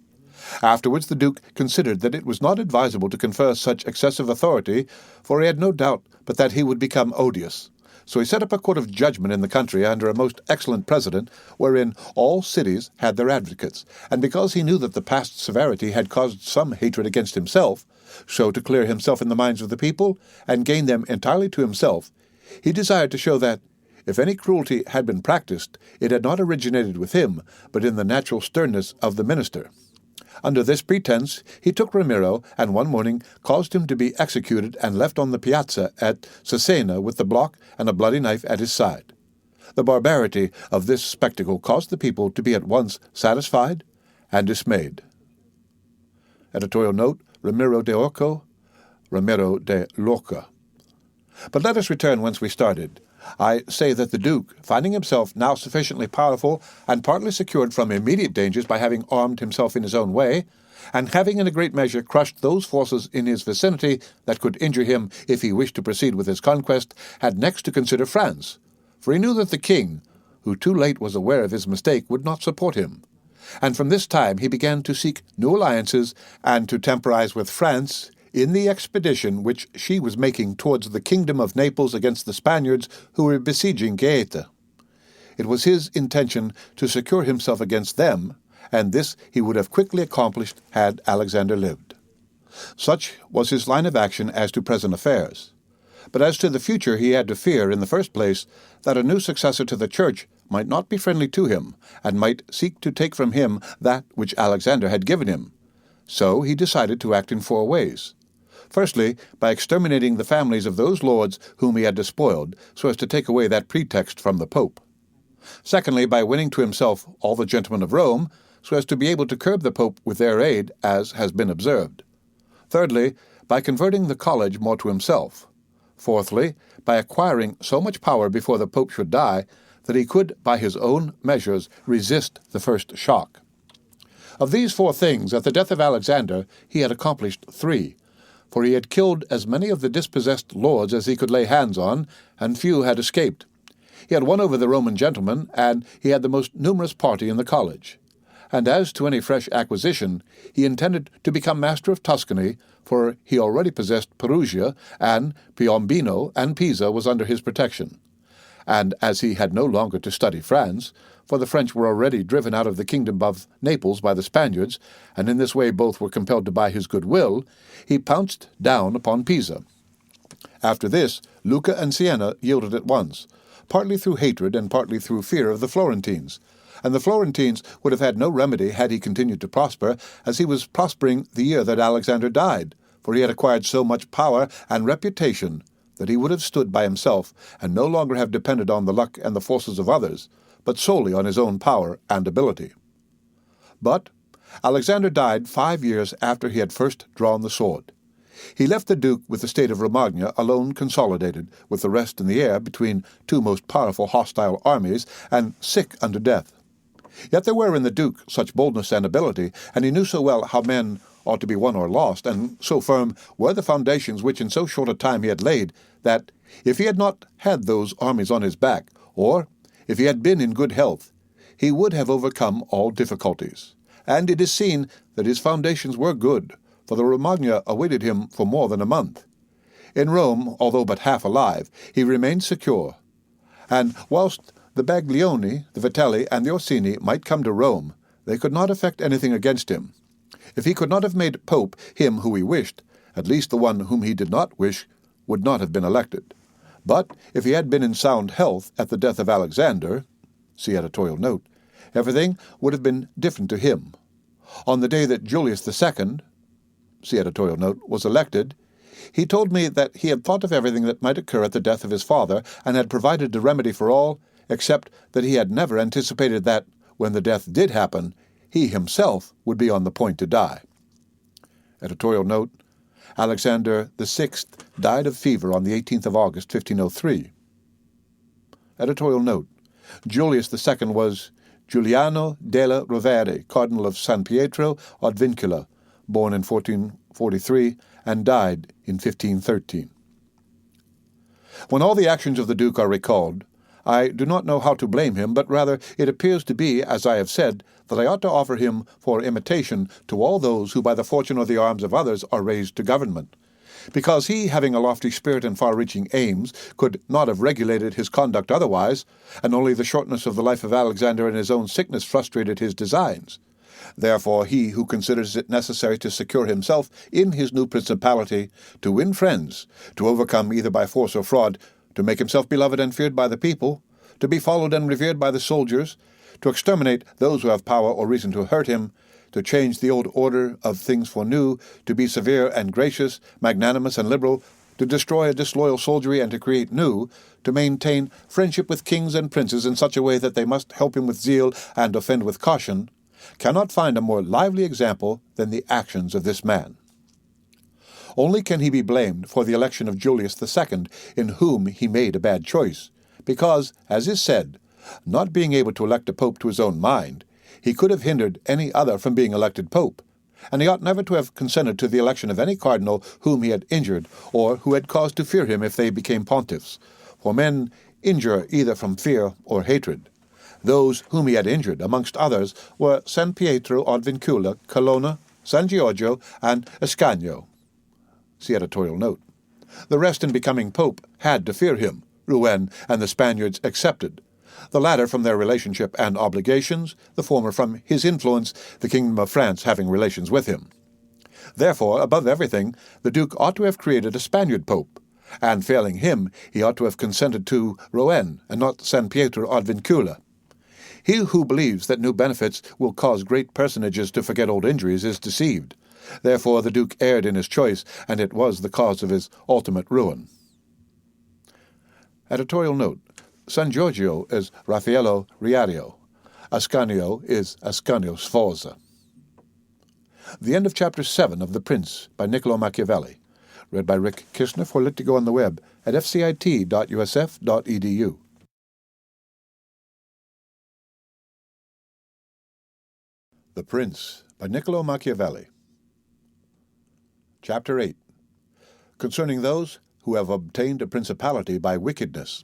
Afterwards the Duke considered that it was not advisable to confer such excessive authority, for he had no doubt but that he would become odious. So he set up a court of judgment in the country under a most excellent president, wherein all cities had their advocates, and because he knew that the past severity had caused some hatred against himself, so to clear himself in the minds of the people, and gain them entirely to himself, he desired to show that, if any cruelty had been practiced, it had not originated with him, but in the natural sternness of the minister. Under this pretense, he took Ramiro, and one morning caused him to be executed and left on the piazza at Cesena with the block and a bloody knife at his side. The barbarity of this spectacle caused the people to be at once satisfied and dismayed. Editorial note, Ramiro de Occo, Ramiro de Lorca. But let us return whence we started. I say that the Duke, finding himself now sufficiently powerful and partly secured from immediate dangers by having armed himself in his own way, and having in a great measure crushed those forces in his vicinity that could injure him if he wished to proceed with his conquest, had next to consider France, for he knew that the king, who too late was aware of his mistake, would not support him. And from this time he began to seek new alliances and to temporize with France in the expedition which she was making towards the kingdom of Naples against the Spaniards who were besieging Gaeta. It was his intention to secure himself against them, and this he would have quickly accomplished had Alexander lived. Such was his line of action as to present affairs. But as to the future, he had to fear, in the first place, that a new successor to the Church might not be friendly to him, and might seek to take from him that which Alexander had given him. So he decided to act in 4 ways. Firstly, by exterminating the families of those lords whom he had despoiled, so as to take away that pretext from the Pope. Secondly, by winning to himself all the gentlemen of Rome, so as to be able to curb the Pope with their aid, as has been observed. Thirdly, by converting the college more to himself. Fourthly, by acquiring so much power before the Pope should die, that he could, by his own measures, resist the first shock. Of these 4 things, at the death of Alexander, he had accomplished 3, for he had killed as many of the dispossessed lords as he could lay hands on, and few had escaped. He had won over the Roman gentlemen, and he had the most numerous party in the college. And as to any fresh acquisition, he intended to become master of Tuscany, for he already possessed Perugia, and Piombino and Pisa was under his protection. And as he had no longer to study France, for the French were already driven out of the kingdom of Naples by the Spaniards, and in this way both were compelled to buy his goodwill, he pounced down upon Pisa. After this, Lucca and Siena yielded at once, partly through hatred and partly through fear of the Florentines, and the Florentines would have had no remedy had he continued to prosper, as he was prospering the year that Alexander died, for he had acquired so much power and reputation that he would have stood by himself and no longer have depended on the luck and the forces of others, but solely on his own power and ability. But Alexander died 5 years after he had first drawn the sword. He left the Duke with the state of Romagna alone consolidated, with the rest in the air between two most powerful hostile armies, and sick unto death. Yet there were in the Duke such boldness and ability, and he knew so well how men ought to be won or lost, and so firm were the foundations which in so short a time he had laid, that if he had not had those armies on his back, or if he had been in good health, he would have overcome all difficulties. And it is seen that his foundations were good, for the Romagna awaited him for more than a month. In Rome, although but half alive, he remained secure, and whilst the Baglioni, the Vitelli, and the Orsini might come to Rome, they could not effect anything against him. If he could not have made Pope him who he wished, at least the one whom he did not wish would not have been elected. But if he had been in sound health at the death of Alexander, see editorial note, everything would have been different to him. On the day that Julius II, see editorial note, was elected, he told me that he had thought of everything that might occur at the death of his father, and had provided a remedy for all, except that he had never anticipated that, when the death did happen, he himself would be on the point to die. Editorial note, Alexander VI died of fever on the 18th of August, 1503. Editorial note, Julius II was Giuliano della Rovere, Cardinal of San Pietro ad Vincula, born in 1443 and died in 1513. When all the actions of the Duke are recalled, I do not know how to blame him, but rather it appears to be, as I have said, that I ought to offer him for imitation to all those who by the fortune or the arms of others are raised to government. Because he, having a lofty spirit and far-reaching aims, could not have regulated his conduct otherwise, and only the shortness of the life of Alexander and his own sickness frustrated his designs. Therefore he who considers it necessary to secure himself in his new principality, to win friends, to overcome either by force or fraud, to make himself beloved and feared by the people, to be followed and revered by the soldiers, to exterminate those who have power or reason to hurt him, to change the old order of things for new, to be severe and gracious, magnanimous and liberal, to destroy a disloyal soldiery and to create new, to maintain friendship with kings and princes in such a way that they must help him with zeal and offend with caution, cannot find a more lively example than the actions of this man. Only can he be blamed for the election of Julius II, in whom he made a bad choice, because, as is said, not being able to elect a pope to his own mind, he could have hindered any other from being elected pope, and he ought never to have consented to the election of any cardinal whom he had injured, or who had cause to fear him if they became pontiffs, for men injure either from fear or hatred. Those whom he had injured, amongst others, were San Pietro ad Vincula, Colonna, San Giorgio, and Ascanio. See editorial note. The rest in becoming pope had to fear him, Rouen and the Spaniards excepted, the latter from their relationship and obligations, the former from his influence, the kingdom of France having relations with him. Therefore, above everything, the Duke ought to have created a Spaniard pope, and failing him, he ought to have consented to Rouen, and not San Pietro ad Vincula. He who believes that new benefits will cause great personages to forget old injuries is deceived. Therefore the Duke erred in his choice, and it was the cause of his ultimate ruin. Editorial note. San Giorgio is Raffaello Riario. Ascanio is Ascanio Sforza. The end of Chapter 7 of The Prince by Niccolo Machiavelli. Read by Rick Kishner for Lit to Go on the web at fcit.usf.edu. The Prince by Niccolo Machiavelli. Chapter 8. Concerning those who have obtained a principality by wickedness.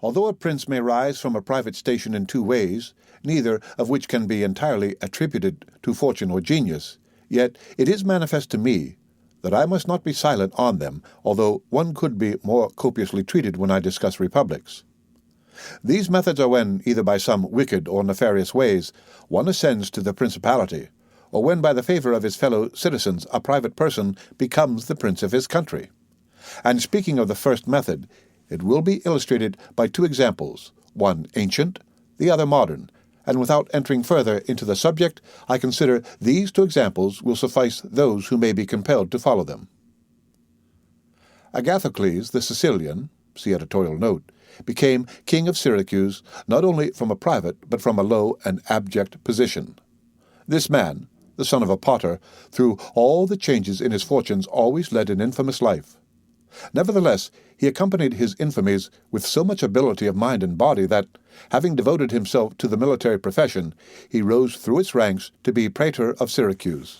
Although a prince may rise from a private station in two ways, neither of which can be entirely attributed to fortune or genius, yet it is manifest to me that I must not be silent on them, although one could be more copiously treated when I discuss republics. These methods are when, either by some wicked or nefarious ways, one ascends to the principality, or when by the favor of his fellow citizens a private person becomes the prince of his country. And speaking of the first method, it will be illustrated by two examples, one ancient, the other modern, and without entering further into the subject, I consider these two examples will suffice those who may be compelled to follow them. Agathocles the Sicilian, see editorial note, became king of Syracuse not only from a private but from a low and abject position. This man, the son of a potter, through all the changes in his fortunes always led an infamous life. Nevertheless, he accompanied his infamies with so much ability of mind and body that, having devoted himself to the military profession, he rose through its ranks to be praetor of Syracuse.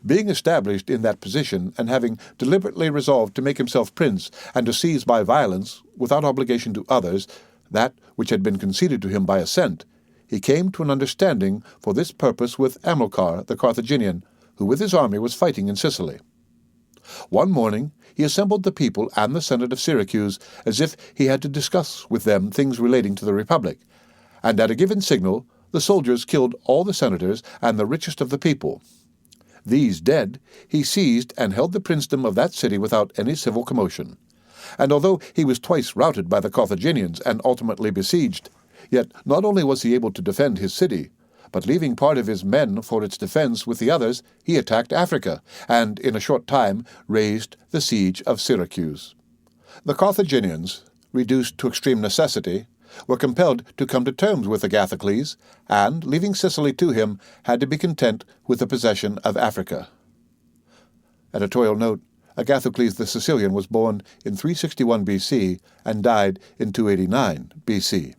Being established in that position, and having deliberately resolved to make himself prince and to seize by violence, without obligation to others, that which had been conceded to him by assent, he came to an understanding for this purpose with Hamilcar the Carthaginian, who with his army was fighting in Sicily. One morning he assembled the people and the Senate of Syracuse as if he had to discuss with them things relating to the Republic, and at a given signal the soldiers killed all the senators and the richest of the people. These dead, he seized and held the princedom of that city without any civil commotion. And although he was twice routed by the Carthaginians and ultimately besieged, yet not only was he able to defend his city, but leaving part of his men for its defense with the others, he attacked Africa, and in a short time raised the siege of Syracuse. The Carthaginians, reduced to extreme necessity, were compelled to come to terms with Agathocles, and, leaving Sicily to him, had to be content with the possession of Africa. Editorial note: Agathocles the Sicilian was born in 361 BC and died in 289 BC.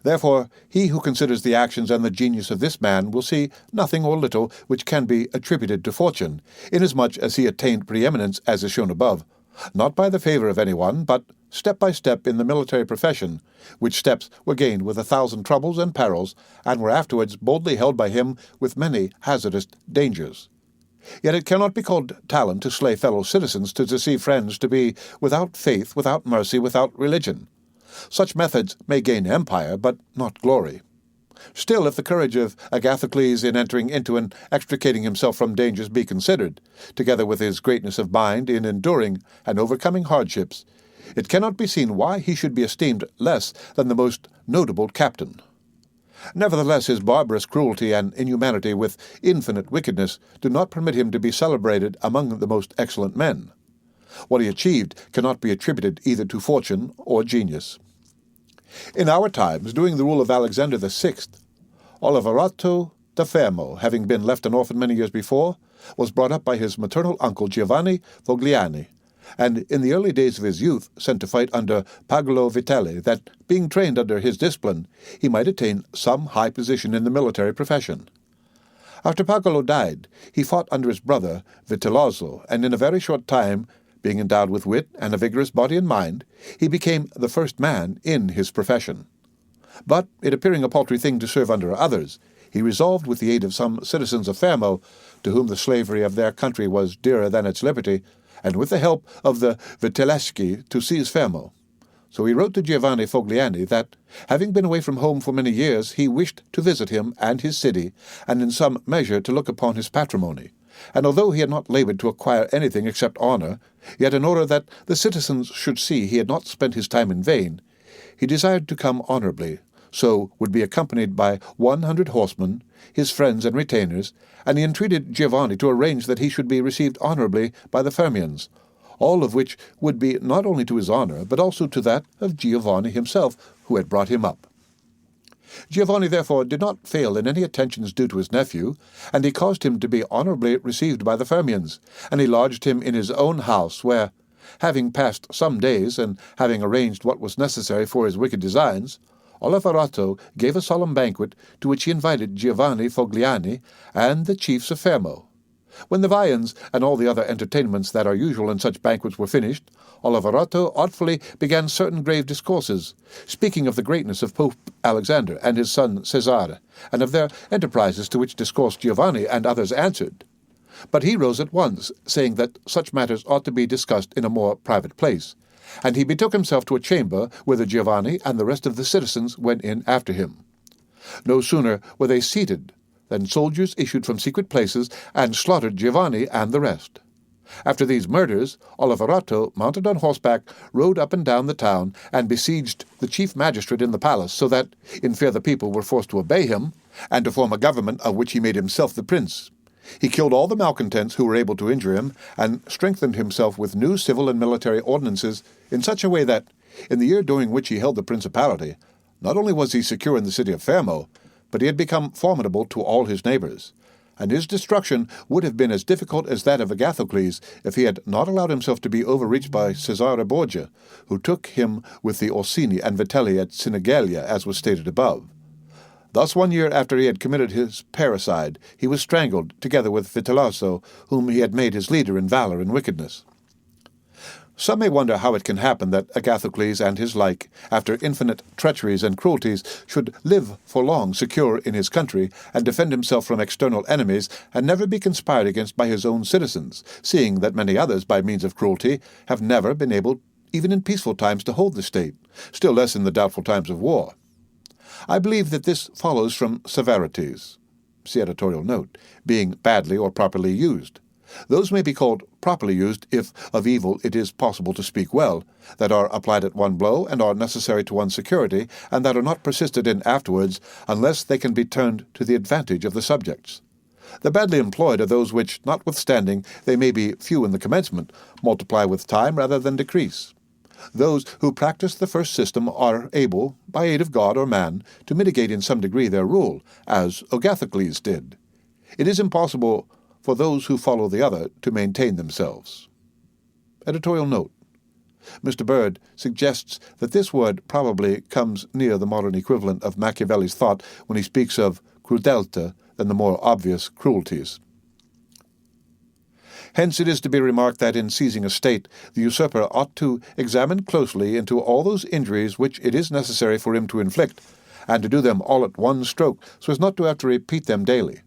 Therefore, he who considers the actions and the genius of this man will see nothing or little which can be attributed to fortune, inasmuch as he attained preeminence as is shown above, not by the favour of any one, but step by step in the military profession, which steps were gained with 1,000 troubles and perils, and were afterwards boldly held by him with many hazardous dangers. Yet it cannot be called talent to slay fellow citizens, to deceive friends, to be without faith, without mercy, without religion. Such methods may gain empire, but not glory. Still, if the courage of Agathocles in entering into and extricating himself from dangers be considered, together with his greatness of mind in enduring and overcoming hardships, it cannot be seen why he should be esteemed less than the most notable captain. Nevertheless, his barbarous cruelty and inhumanity with infinite wickedness do not permit him to be celebrated among the most excellent men. What he achieved cannot be attributed either to fortune or genius. In our times, during the rule of Alexander VI, Oliverato da Fermo, having been left an orphan many years before, was brought up by his maternal uncle Giovanni Fogliani, and in the early days of his youth sent to fight under Pagolo Vitelli, that, being trained under his discipline, he might attain some high position in the military profession. After Pagolo died, he fought under his brother Vitellozzo, and in a very short time, being endowed with wit and a vigorous body and mind, he became the first man in his profession. But, it appearing a paltry thing to serve under others, he resolved, with the aid of some citizens of Fermo, to whom the slavery of their country was dearer than its liberty, and with the help of the Vitelleschi, to seize Fermo. So he wrote to Giovanni Fogliani that, having been away from home for many years, he wished to visit him and his city, and in some measure to look upon his patrimony. And although he had not laboured to acquire anything except honour, yet in order that the citizens should see he had not spent his time in vain, he desired to come honourably, so would be accompanied by 100 horsemen, his friends and retainers, and he entreated Giovanni to arrange that he should be received honourably by the Fermians, all of which would be not only to his honour, but also to that of Giovanni himself, who had brought him up. Giovanni, therefore, did not fail in any attentions due to his nephew, and he caused him to be honourably received by the Fermians, and he lodged him in his own house, where, having passed some days, and having arranged what was necessary for his wicked designs, Oliverato gave a solemn banquet, to which he invited Giovanni Fogliani and the chiefs of Fermo. When the viands and all the other entertainments that are usual in such banquets were finished, Oliverato artfully began certain grave discourses, speaking of the greatness of Pope Alexander and his son Cesare, and of their enterprises, to which discourse Giovanni and others answered. But he rose at once, saying that such matters ought to be discussed in a more private place, and he betook himself to a chamber whither Giovanni and the rest of the citizens went in after him. No sooner were they seated than soldiers issued from secret places and slaughtered Giovanni and the rest. After these murders, Oliverato, mounted on horseback, rode up and down the town, and besieged the chief magistrate in the palace, so that, in fear the people were forced to obey him, and to form a government of which he made himself the prince. He killed all the malcontents who were able to injure him, and strengthened himself with new civil and military ordinances in such a way that, in the year during which he held the principality, not only was he secure in the city of Fermo, but he had become formidable to all his neighbors, and his destruction would have been as difficult as that of Agathocles if he had not allowed himself to be overreached by Cesare Borgia, who took him with the Orsini and Vitelli at Sinigalia, as was stated above. Thus 1 year after he had committed his parricide, he was strangled, together with Vitelloso, whom he had made his leader in valor and wickedness. Some may wonder how it can happen that Agathocles and his like, after infinite treacheries and cruelties, should live for long secure in his country, and defend himself from external enemies, and never be conspired against by his own citizens, seeing that many others, by means of cruelty, have never been able, even in peaceful times, to hold the state, still less in the doubtful times of war. I believe that this follows from severities, see editorial note, being badly or properly used. Those may be called properly used if of evil it is possible to speak well, that are applied at one blow and are necessary to one's security, and that are not persisted in afterwards unless they can be turned to the advantage of the subjects. The badly employed are those which, notwithstanding they may be few in the commencement, multiply with time rather than decrease. Those who practice the first system are able, by aid of God or man, to mitigate in some degree their rule, as Agathocles did. It is impossible for those who follow the other to maintain themselves. Editorial note. Mr. Bird suggests that this word probably comes near the modern equivalent of Machiavelli's thought when he speaks of crudelta than the more obvious cruelties. Hence it is to be remarked that in seizing a state, the usurper ought to examine closely into all those injuries which it is necessary for him to inflict, and to do them all at one stroke, so as not to have to repeat them daily.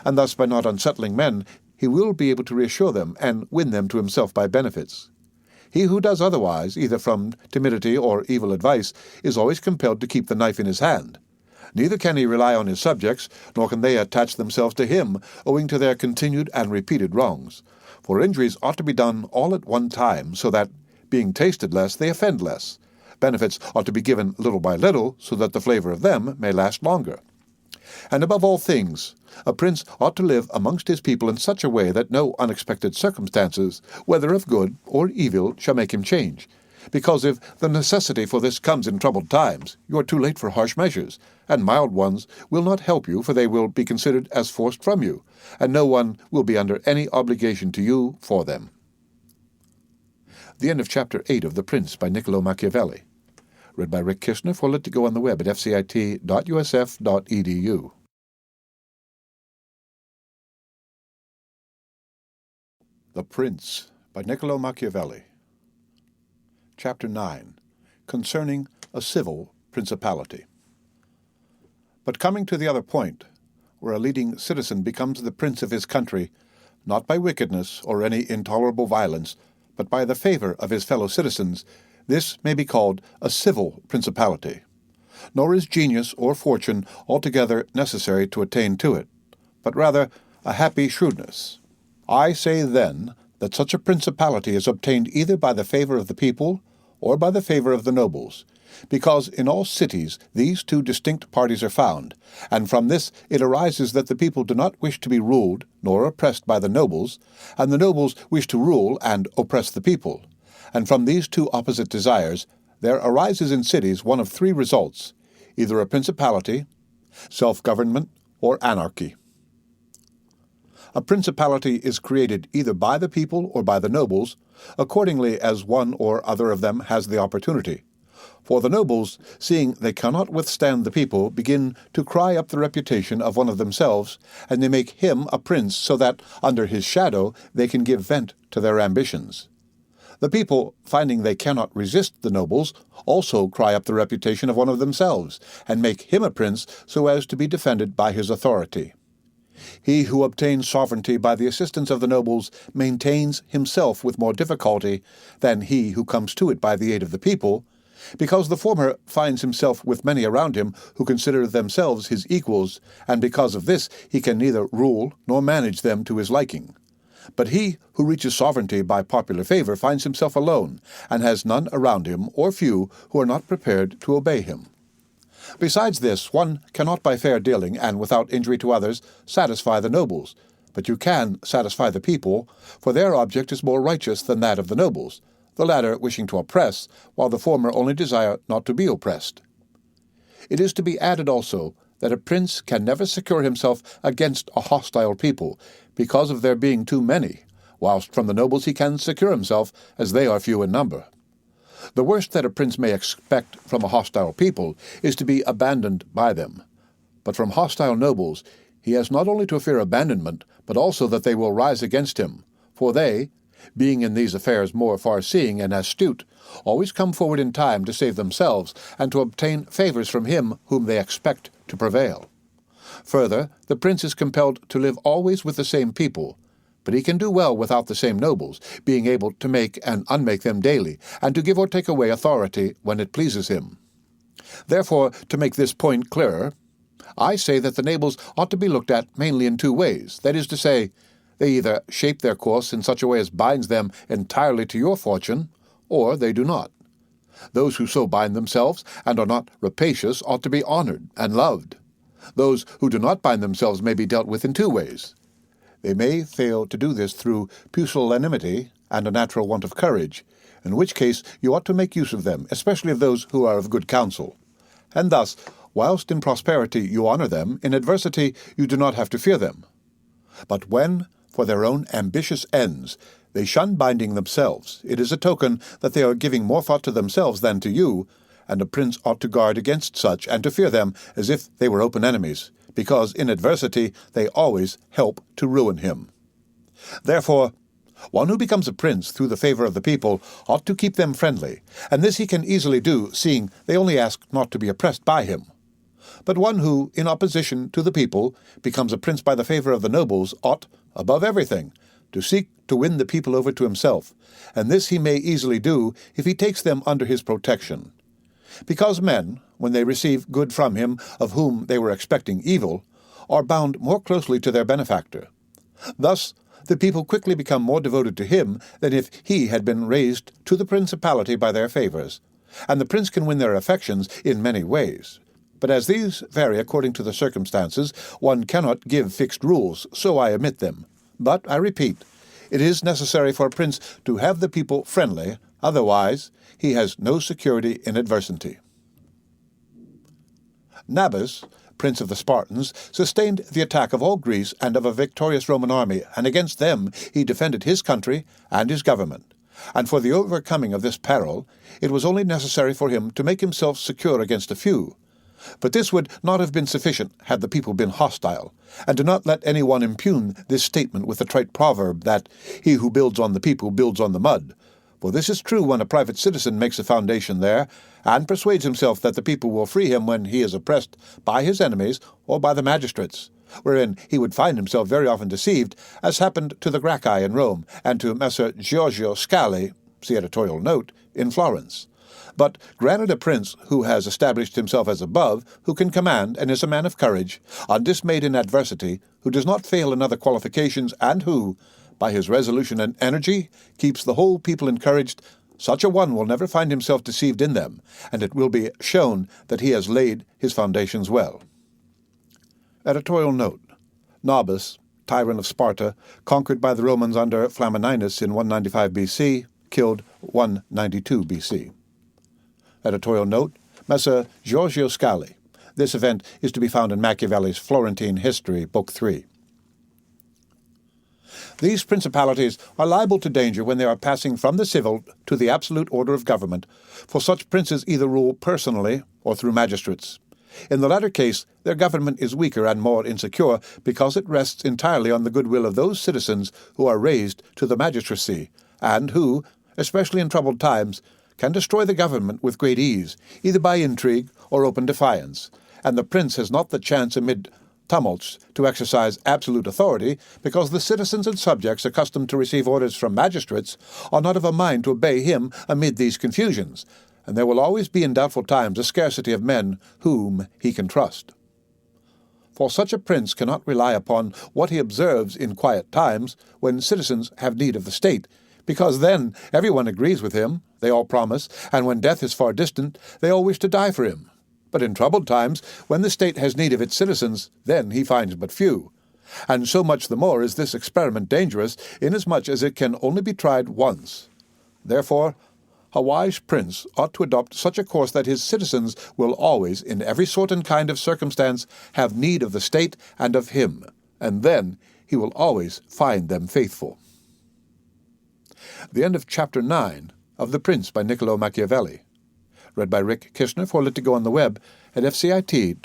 And thus, by not unsettling men, he will be able to reassure them and win them to himself by benefits. He who does otherwise, either from timidity or evil advice, is always compelled to keep the knife in his hand. Neither can he rely on his subjects, nor can they attach themselves to him, owing to their continued and repeated wrongs. For injuries ought to be done all at one time, so that, being tasted less, they offend less. Benefits ought to be given little by little, so that the flavor of them may last longer. And above all things, a prince ought to live amongst his people in such a way that no unexpected circumstances, whether of good or evil, shall make him change. Because if the necessity for this comes in troubled times, you are too late for harsh measures, and mild ones will not help you, for they will be considered as forced from you, and no one will be under any obligation to you for them. The end of Chapter 8 of The Prince by Niccolo Machiavelli. Read by Rick Kishner. For Lit to go on the web at fcit.usf.edu. The Prince by Niccolo Machiavelli. Chapter 9. Concerning a Civil Principality. But coming to the other point, where a leading citizen becomes the prince of his country, not by wickedness or any intolerable violence, but by the favor of his fellow citizens, this may be called a civil principality. Nor is genius or fortune altogether necessary to attain to it, but rather a happy shrewdness. I say, then, that such a principality is obtained either by the favor of the people or by the favor of the nobles, because in all cities these two distinct parties are found, and from this it arises that the people do not wish to be ruled nor oppressed by the nobles, and the nobles wish to rule and oppress the people. And from these two opposite desires there arises in cities one of three results, either a principality, self-government, or anarchy. A principality is created either by the people or by the nobles, accordingly as one or other of them has the opportunity. For the nobles, seeing they cannot withstand the people, begin to cry up the reputation of one of themselves, and they make him a prince so that, under his shadow, they can give vent to their ambitions. The people, finding they cannot resist the nobles, also cry up the reputation of one of themselves, and make him a prince so as to be defended by his authority. He who obtains sovereignty by the assistance of the nobles maintains himself with more difficulty than he who comes to it by the aid of the people, because the former finds himself with many around him who consider themselves his equals, and because of this he can neither rule nor manage them to his liking. But he who reaches sovereignty by popular favor finds himself alone, and has none around him, or few, who are not prepared to obey him. Besides this, one cannot by fair dealing, and without injury to others, satisfy the nobles, but you can satisfy the people, for their object is more righteous than that of the nobles, the latter wishing to oppress, while the former only desire not to be oppressed. It is to be added also that a prince can never secure himself against a hostile people, because of their being too many, whilst from the nobles he can secure himself, as they are few in number. The worst that a prince may expect from a hostile people is to be abandoned by them. But from hostile nobles he has not only to fear abandonment, but also that they will rise against him, for they, being in these affairs more far-seeing and astute, always come forward in time to save themselves and to obtain favours from him whom they expect to prevail. Further, the prince is compelled to live always with the same people, but he can do well without the same nobles, being able to make and unmake them daily, and to give or take away authority when it pleases him. Therefore, to make this point clearer, I say that the nobles ought to be looked at mainly in two ways, that is to say, they either shape their course in such a way as binds them entirely to your fortune, or they do not. Those who so bind themselves and are not rapacious ought to be honoured and loved. Those who do not bind themselves may be dealt with in two ways. They may fail to do this through pusillanimity and a natural want of courage, in which case you ought to make use of them, especially of those who are of good counsel. And thus, whilst in prosperity you honour them, in adversity you do not have to fear them. But when, for their own ambitious ends, they shun binding themselves, it is a token that they are giving more thought to themselves than to you, and a prince ought to guard against such, and to fear them as if they were open enemies, because in adversity they always help to ruin him. Therefore, one who becomes a prince through the favour of the people ought to keep them friendly, and this he can easily do, seeing they only ask not to be oppressed by him. But one who, in opposition to the people, becomes a prince by the favour of the nobles ought, above everything, to seek to win the people over to himself, and this he may easily do if he takes them under his protection. Because men, when they receive good from him of whom they were expecting evil, are bound more closely to their benefactor. Thus the people quickly become more devoted to him than if he had been raised to the principality by their favours, and the prince can win their affections in many ways. But as these vary according to the circumstances, one cannot give fixed rules, so I omit them. But, I repeat, it is necessary for a prince to have the people friendly, otherwise he has no security in adversity. Nabis, prince of the Spartans, sustained the attack of all Greece and of a victorious Roman army, and against them he defended his country and his government. And for the overcoming of this peril, it was only necessary for him to make himself secure against a few. But this would not have been sufficient had the people been hostile, and do not let any one impugn this statement with the trite proverb that he who builds on the people builds on the mud. For this is true when a private citizen makes a foundation there, and persuades himself that the people will free him when he is oppressed by his enemies or by the magistrates, wherein he would find himself very often deceived, as happened to the Gracchi in Rome, and to Messer Giorgio Scali, see editorial note, in Florence. But granted a prince who has established himself as above, who can command and is a man of courage, undismayed in adversity, who does not fail in other qualifications, and who, by his resolution and energy, keeps the whole people encouraged, such a one will never find himself deceived in them, and it will be shown that he has laid his foundations well. Editorial note: Nabis, tyrant of Sparta, conquered by the Romans under Flamininus in 195 BC, killed 192 BC. Editorial note: Messer Giorgio Scali. This event is to be found in Machiavelli's Florentine History, Book 3. These principalities are liable to danger when they are passing from the civil to the absolute order of government, for such princes either rule personally or through magistrates. In the latter case, their government is weaker and more insecure because it rests entirely on the goodwill of those citizens who are raised to the magistracy, and who, especially in troubled times, can destroy the government with great ease, either by intrigue or open defiance, and the prince has not the chance amid tumults to exercise absolute authority, because the citizens and subjects accustomed to receive orders from magistrates are not of a mind to obey him amid these confusions, and there will always be in doubtful times a scarcity of men whom he can trust. For such a prince cannot rely upon what he observes in quiet times, when citizens have need of the state, because then everyone agrees with him, they all promise, and when death is far distant, they all wish to die for him. But in troubled times, when the state has need of its citizens, then he finds but few. And so much the more is this experiment dangerous, inasmuch as it can only be tried once. Therefore, a wise prince ought to adopt such a course that his citizens will always, in every sort and kind of circumstance, have need of the state and of him, and then he will always find them faithful. The end of Chapter 9 of The Prince by Niccolo Machiavelli. Read by Rick Kishner for Let to Go on the web at fcit.usf.edu.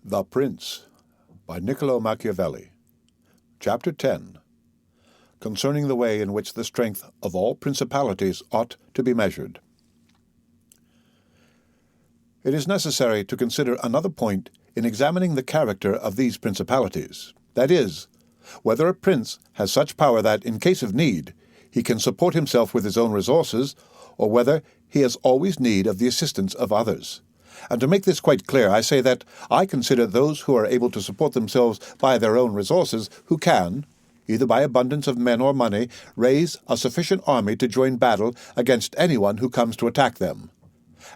The Prince by Niccolo Machiavelli. Chapter 10. Concerning the way in which the strength of all principalities ought to be measured. It is necessary to consider another point in examining the character of these principalities, that is, whether a prince has such power that, in case of need, he can support himself with his own resources, or whether he has always need of the assistance of others. And to make this quite clear, I say that I consider those who are able to support themselves by their own resources, who can, either by abundance of men or money, raise a sufficient army to join battle against anyone who comes to attack them.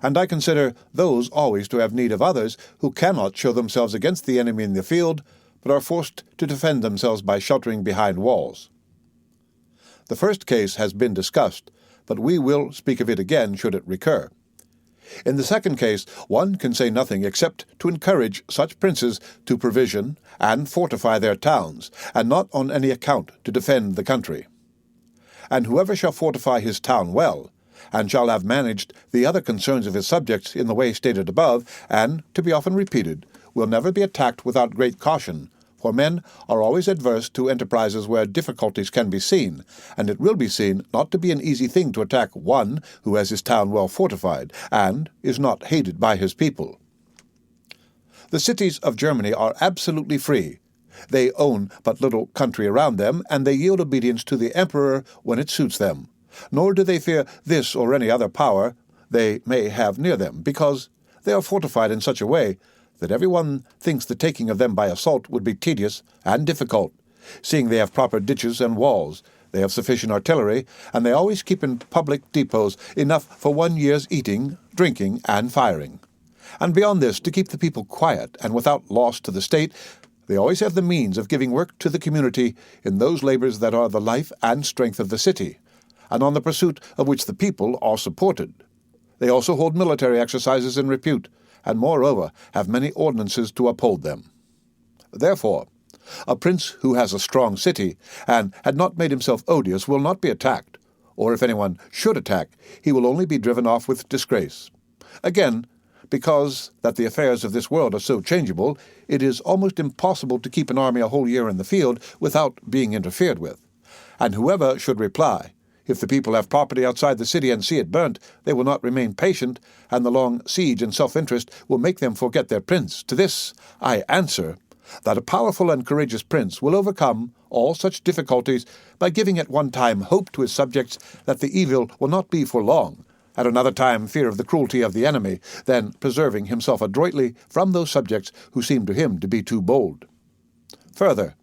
And I consider those always to have need of others who cannot show themselves against the enemy in the field, but are forced to defend themselves by sheltering behind walls. The first case has been discussed, but we will speak of it again should it recur. In the second case, one can say nothing except to encourage such princes to provision and fortify their towns, and not on any account to defend the country. And whoever shall fortify his town well, and shall have managed the other concerns of his subjects in the way stated above, and, to be often repeated, will never be attacked without great caution, for men are always adverse to enterprises where difficulties can be seen, and it will be seen not to be an easy thing to attack one who has his town well fortified, and is not hated by his people. The cities of Germany are absolutely free. They own but little country around them, and they yield obedience to the emperor when it suits them. Nor do they fear this or any other power they may have near them, because they are fortified in such a way that everyone thinks the taking of them by assault would be tedious and difficult, seeing they have proper ditches and walls, they have sufficient artillery, and they always keep in public depots enough for 1 year's eating, drinking, and firing. And beyond this, to keep the people quiet and without loss to the state, they always have the means of giving work to the community in those labors that are the life and strength of the city, and on the pursuit of which the people are supported. They also hold military exercises in repute, and moreover have many ordinances to uphold them. Therefore, a prince who has a strong city, and had not made himself odious, will not be attacked, or if anyone should attack, he will only be driven off with disgrace. Again, because that the affairs of this world are so changeable, it is almost impossible to keep an army a whole year in the field without being interfered with. And whoever should reply, if the people have property outside the city and see it burnt, they will not remain patient, and the long siege and self-interest will make them forget their prince. To this I answer that a powerful and courageous prince will overcome all such difficulties by giving at one time hope to his subjects that the evil will not be for long, at another time fear of the cruelty of the enemy, then preserving himself adroitly from those subjects who seem to him to be too bold. Further,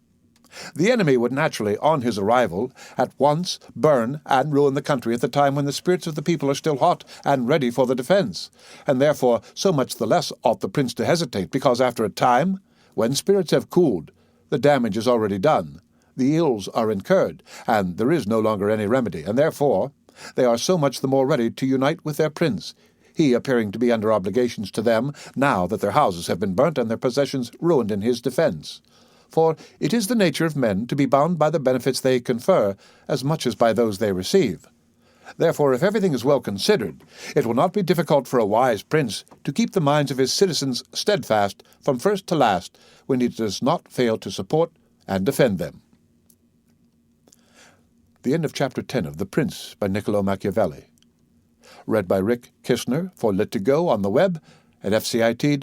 the enemy would naturally, on his arrival, at once burn and ruin the country at the time when the spirits of the people are still hot and ready for the defense, and therefore so much the less ought the prince to hesitate, because after a time, when spirits have cooled, the damage is already done, the ills are incurred, and there is no longer any remedy, and therefore they are so much the more ready to unite with their prince, he appearing to be under obligations to them now that their houses have been burnt and their possessions ruined in his defense. For it is the nature of men to be bound by the benefits they confer as much as by those they receive. Therefore, if everything is well considered, it will not be difficult for a wise prince to keep the minds of his citizens steadfast from first to last, when he does not fail to support and defend them. The end of Chapter 10 of The Prince by Niccolo Machiavelli. Read by Rick Kishner for Let to Go on the web at fcit.usf.edu.